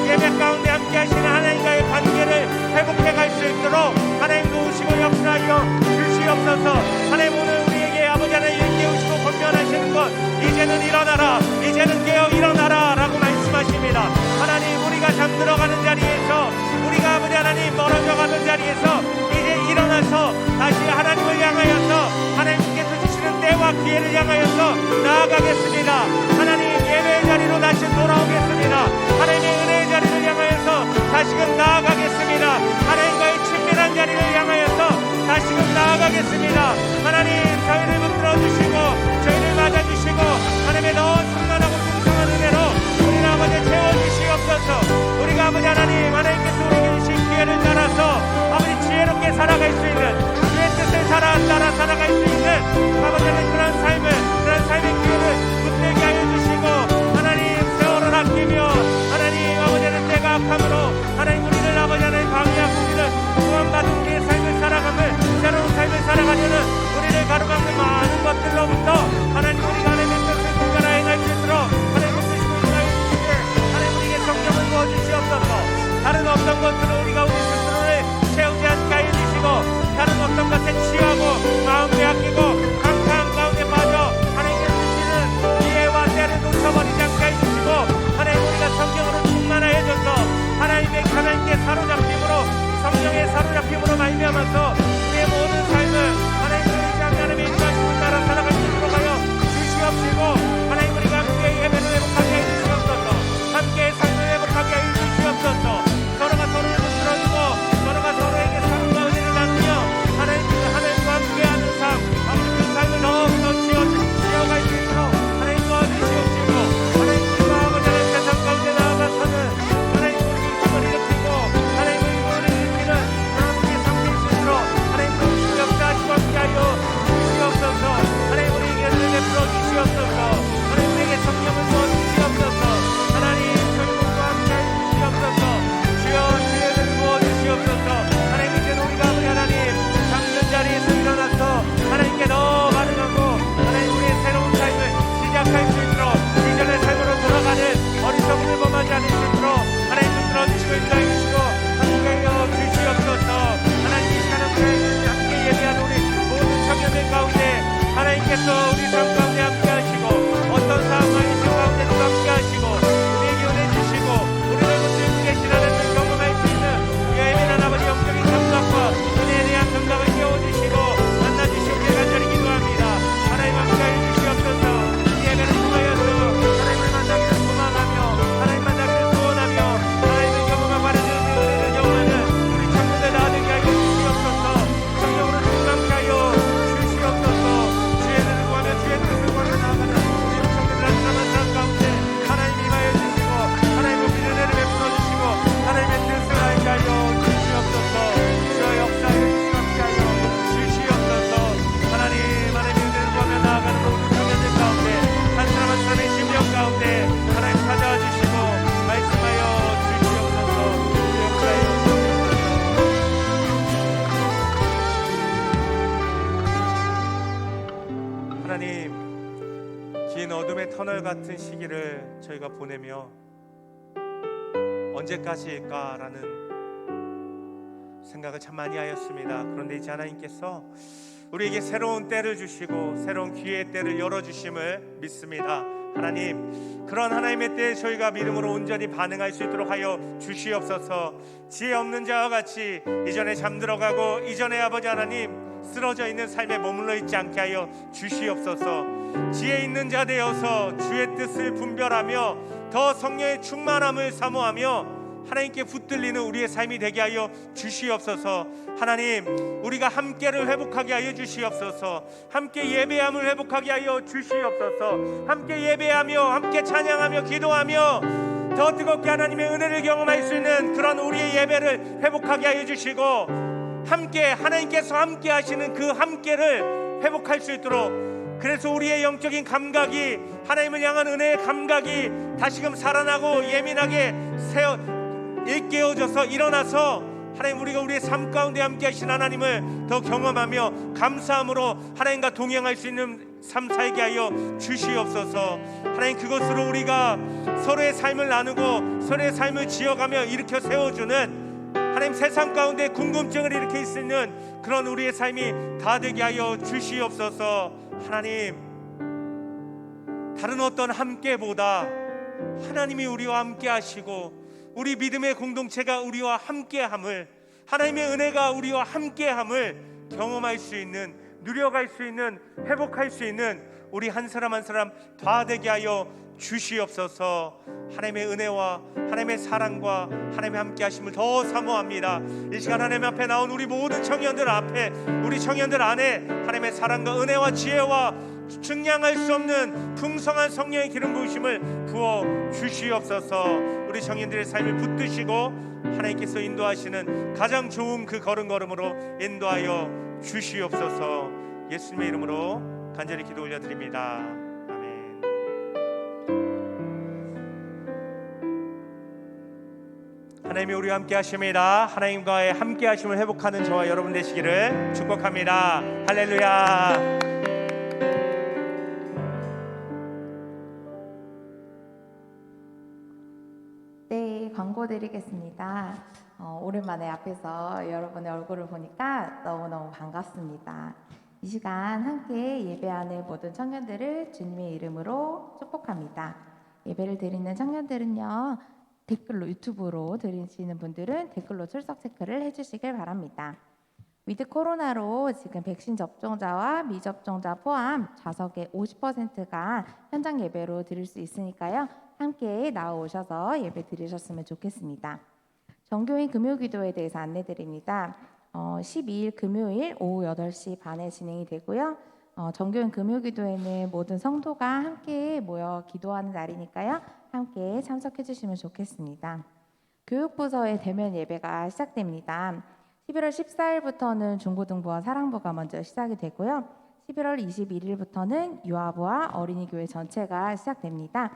예배 가운데 함께 하시는 하나님과의 관계를 회복해 갈 수 있도록 하나님 도우시고 역사하여 주시옵소서. 하나님, 오늘 우리에게 아버지 하나님 깨우시고 권면하시는 것, 이제는 일어나라, 이제는 깨어 일어나라 라고 말씀하십니다. 하나님, 우리가 잠들어가는 자리에서, 우리가 아버지 하나님 멀어져가는 자리에서 이제 일어나서 다시 하나님을 향하여서 하나님께서 주시는 때와 기회를 향하여서 나아가겠습니다. 하나님, 예배의 자리로 다시 돌아오겠습니다. 하나님의 은혜의 자리를 향하여서 다시금 나아가겠습니다. 하나님과의 친밀한 자리를 향하여서 다시금 나아가겠습니다. 하나님, 저희를 붙들어 주시고 저희를 맞아주시고 하나님의 더 충만하고 풍성한 은혜로 우리 아버지 채워주시옵소서. 우리가 아버지 하나님께서 우리에게 주신 기회를 따라서 아버지 지혜롭게 살아갈 수 있는, 주의 뜻을 따라 살아갈 수 있는 아버지 하나님 그런 삶의 기회를 붙들게 하여 주시고 하나님, 세월을 아끼며 하나님 아버지 하나님 때가 악함으로 하나님 우리를 아버지 하나님 방해하고 우리를 구원받은 우리의 삶을 살아감을, 새로운 삶을 살아가려는 터널 같은 시기를 저희가 보내며 언제까지일까라는 생각을 참 많이 하였습니다. 그런데 이제 하나님께서 우리에게 새로운 때를 주시고 새로운 기회의 때를 열어주심을 믿습니다. 하나님, 그런 하나님의 때에 저희가 믿음으로 온전히 반응할 수 있도록 하여 주시옵소서. 지혜 없는 자와 같이 이전에 잠들어가고 이전에 아버지 하나님 쓰러져 있는 삶에 머물러 있지 않게 하여 주시옵소서. 지혜 있는 자 되어서 주의 뜻을 분별하며 더 성령의 충만함을 사모하며 하나님께 붙들리는 우리의 삶이 되게 하여 주시옵소서. 하나님, 우리가 함께를 회복하게 하여 주시옵소서. 함께 예배함을 회복하게 하여 주시옵소서. 함께 예배하며 함께 찬양하며 기도하며 더 뜨겁게 하나님의 은혜를 경험할 수 있는 그런 우리의 예배를 회복하게 하여 주시고, 함께 하나님께서 함께 하시는 그 함께를 회복할 수 있도록, 그래서 우리의 영적인 감각이, 하나님을 향한 은혜의 감각이 다시금 살아나고 예민하게 일깨워져서 일어나서 하나님, 우리가 우리의 삶 가운데 함께 하신 하나님을 더 경험하며 감사함으로 하나님과 동행할 수 있는 삶 살게 하여 주시옵소서. 하나님, 그것으로 우리가 서로의 삶을 나누고 서로의 삶을 지어가며 일으켜 세워주는, 하나님 세상 가운데 궁금증을 일으킬 수 있는 그런 우리의 삶이 다 되게 하여 주시옵소서. 하나님, 다른 어떤 함께보다 하나님이 우리와 함께 하시고 우리 믿음의 공동체가 우리와 함께함을, 하나님의 은혜가 우리와 함께함을 경험할 수 있는, 누려갈 수 있는, 회복할 수 있는 우리 한 사람 한 사람 다 되게 하여 주시옵소서. 하나님의 은혜와 하나님의 사랑과 하나님의 함께 하심을 더 사모합니다. 이 시간 하나님 앞에 나온 우리 모든 청년들 앞에, 우리 청년들 안에 하나님의 사랑과 은혜와 지혜와 증량할 수 없는 풍성한 성령의 기름 부으심을 부어 주시옵소서. 우리 청년들의 삶을 붙드시고 하나님께서 인도하시는 가장 좋은 그 걸음걸음으로 인도하여 주시옵소서. 예수님의 이름으로 간절히 기도 올려드립니다. 아멘. 하나님이 우리와 함께 하십니다. 하나님과의 함께 하심을 회복하는 저와 여러분 되시기를 축복합니다. 할렐루야. 네, 광고 드리겠습니다. 오랜만에 앞에서 여러분의 얼굴을 보니까 너무너무 반갑습니다. 이 시간 함께 예배하는 모든 청년들을 주님의 이름으로 축복합니다. 예배를 드리는 청년들은요, 댓글로, 유튜브로 들으시는 분들은 댓글로 출석 체크를 해주시길 바랍니다. 위드 코로나로 지금 백신 접종자와 미접종자 포함 좌석의 50%가 현장 예배로 드릴 수 있으니까요, 함께 나오셔서 예배 드리셨으면 좋겠습니다. 정교인 금요기도에 대해서 안내드립니다. 12일 금요일 오후 8시 반에 진행이 되고요. 정교인 금요기도에는 모든 성도가 함께 모여 기도하는 날이니까요, 함께 참석해 주시면 좋겠습니다. 교육부서의 대면 예배가 시작됩니다. 11월 14일부터는 중고등부와 사랑부가 먼저 시작이 되고요. 11월 21일부터는 유아부와 어린이교회 전체가 시작됩니다.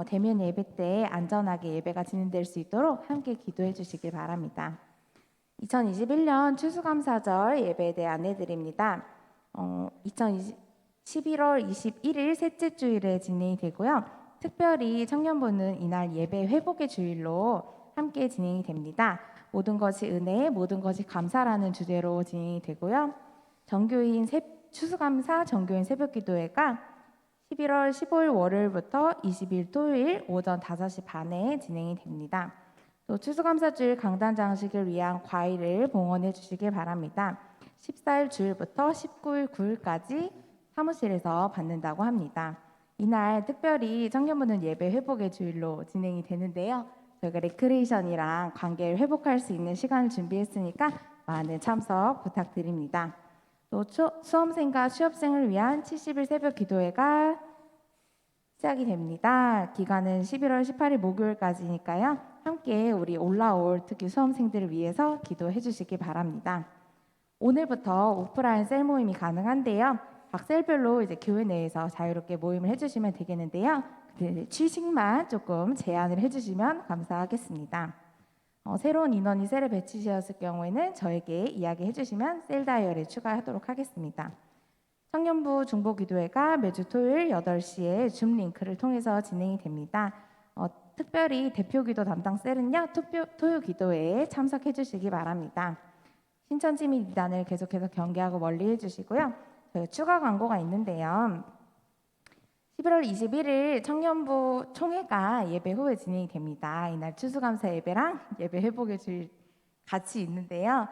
대면 예배 때 안전하게 예배가 진행될 수 있도록 함께 기도해 주시길 바랍니다. 2021년 추수감사절 예배에 대해 안내드립니다. 11월 21일 셋째 주일에 진행이 되고요. 특별히 청년부는 이날 예배 회복의 주일로 함께 진행이 됩니다. 모든 것이 은혜, 모든 것이 감사라는 주제로 진행이 되고요. 정교인 추수감사 정교인 새벽기도회가 11월 15일 월요일부터 20일 토요일 오전 5시 반에 진행이 됩니다. 또 추수감사주일 강단 장식을 위한 과일을 봉헌해 주시길 바랍니다. 14일 주일부터 19일 9일까지 사무실에서 받는다고 합니다. 이날 특별히 청년부는 예배 회복의 주일로 진행이 되는데요. 저희가 레크레이션이랑 관계를 회복할 수 있는 시간을 준비했으니까 많은 참석 부탁드립니다. 또 수험생과 취업생을 위한 70일 새벽 기도회가 시작이 됩니다. 기간은 11월 18일 목요일까지니까요. 함께 우리 올라올 특히 수험생들을 위해서 기도해 주시기 바랍니다. 오늘부터 오프라인 셀 모임이 가능한데요. 각 셀별로 이제 교회 내에서 자유롭게 모임을 해주시면 되겠는데요. 취식만 조금 제한을 해주시면 감사하겠습니다. 새로운 인원이 셀에 배치되었을 경우에는 저에게 이야기해 주시면 셀 다이얼에 추가하도록 하겠습니다. 청년부 중보기도회가 매주 토요일 8시에 줌 링크를 통해서 진행이 됩니다. 특별히 대표기도 담당 셀은요, 토요 기도회에 참석해 주시기 바랍니다. 신천지 및 이단을 계속해서 경계하고 멀리해 주시고요. 저희 추가 광고가 있는데요. 11월 21일 청년부 총회가 예배 후에 진행이 됩니다. 이날 추수감사 예배랑 예배 회복의 주일 같이 있는데요.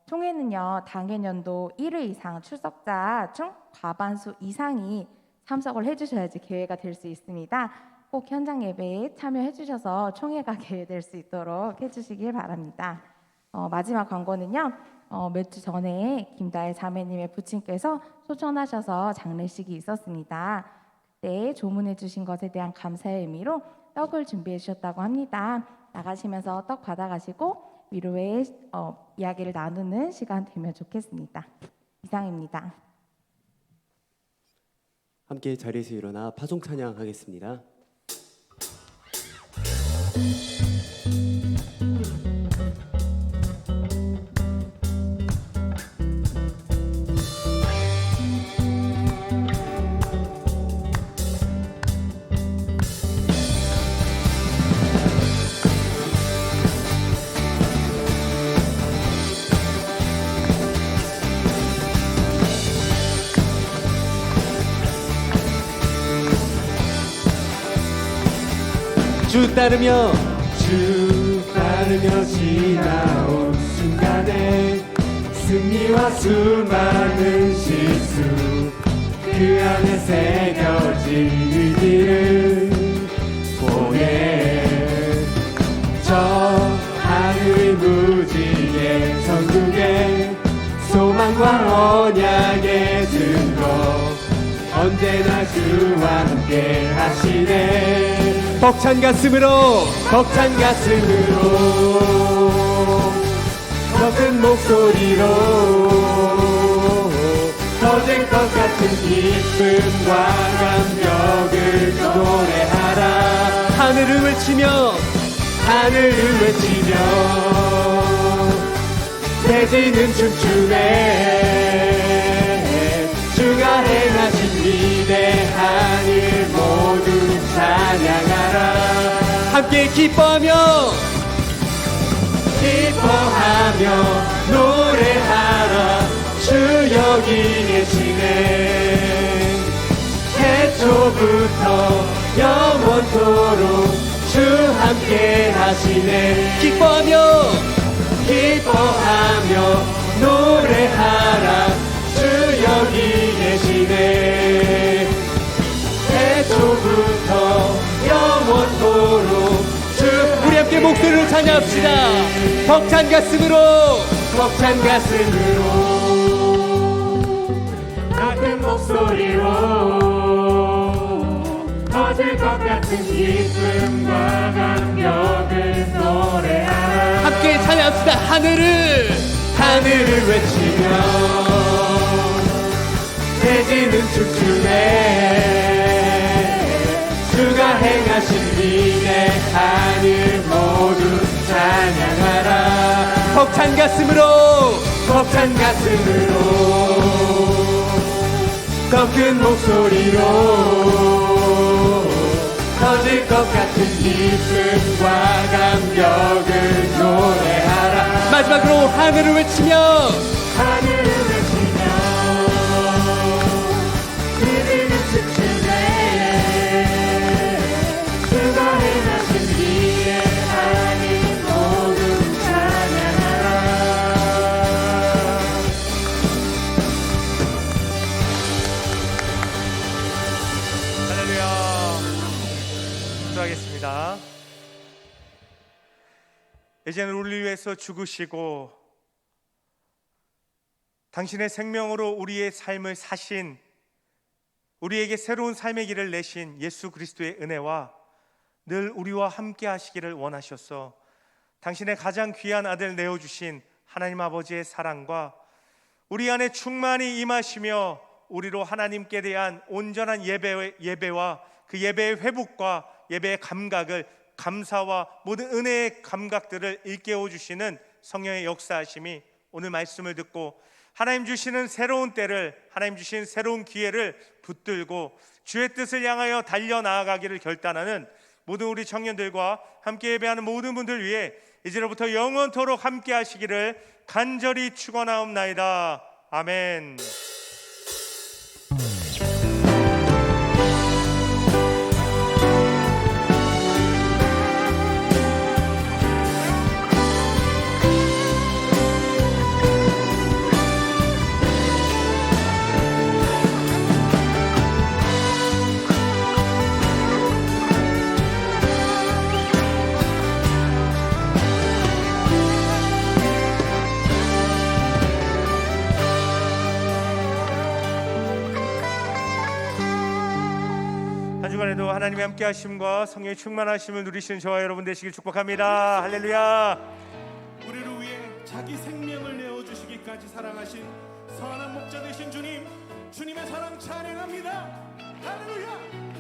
총회는요, 당해년도 1회 이상 출석자 중 과반수 이상이 참석을 해주셔야지 개회가 될 수 있습니다. 꼭 현장 예배에 참여해 주셔서 총회가 개회될 수 있도록 해주시길 바랍니다. 마지막 광고는요, 몇 주 전에 김다혜 자매님의 부친께서 소천하셔서 장례식이 있었습니다. 그때 조문해 주신 것에 대한 감사의 의미로 떡을 준비해 주셨다고 합니다. 나가시면서 떡 받아가시고 위로의 이야기를 나누는 시간 되면 좋겠습니다. 이상입니다. 함께 자리에서 일어나 파송 찬양하겠습니다. 주 따르며 지나온 순간에 승리와 수많은 실수 그 안에 새겨진 의미를 보내 저 하늘의 무지개 천국에 소망과 언약의 증거 언제나 주와 함께 하시네 벅찬 가슴으로 더 큰 목소리로 터질 것 같은 기쁨과 감격을 노래하라 하늘을 외치며 대지는 춤추네 주가 행하신 위대한 일 모두 찬양하라 함께 기뻐하며 노래하라 주 여기 계시네 태초부터 영원토록 주 함께 하시네 기뻐하며 노래하라 주 여기 계시네 태초부터 영원토록 우리 함께 목소리로 찬양합시다 벅찬 가슴으로 큰 목소리로 터질 것 같은 기쁨과 감격을 노래하라 함께 찬양합시다 하늘을 외치며 대지는 춤추네 주가 행하신 위대한 일 모두 찬양하라 벅찬 가슴으로 더 큰 목소리로 터질 것 같은 기쁨과 감격을 노래하라 마지막으로 하늘을 외치며 그들은 춤추네 주가 행하신 위대한 일 모두 찬양하라 할렐루야. 기도하겠습니다. 이제는 우리를 위해서 죽으시고 당신의 생명으로 우리의 삶을 사신 우리에게 새로운 삶의 길을 내신 예수 그리스도의 은혜와 늘 우리와 함께 하시기를 원하셔서 당신의 가장 귀한 아들 내어주신 하나님 아버지의 사랑과 우리 안에 충만히 임하시며 우리로 하나님께 대한 온전한 예배와 그 예배의 회복과 예배의 감각을 감사와 모든 은혜의 감각들을 일깨워 주시는 성령의 역사하심이 오늘 말씀을 듣고 하나님 주시는 새로운 때를, 하나님 주신 새로운 기회를 붙들고 주의 뜻을 향하여 달려나아가기를 결단하는 모든 우리 청년들과 함께 예배하는 모든 분들 위해 이제로부터 영원토록 함께 하시기를 간절히 축원하옵나이다. 아멘. 한 주간에도 하나님의 함께 하심과 성령의 충만하심을 누리시는 저와 여러분 되시길 축복합니다. 할렐루야. 우리를 위해 자기 생명을 내어주시기까지 사랑하신 선한 목자 되신 주님, 주님의 사랑 찬양합니다. 할렐루야.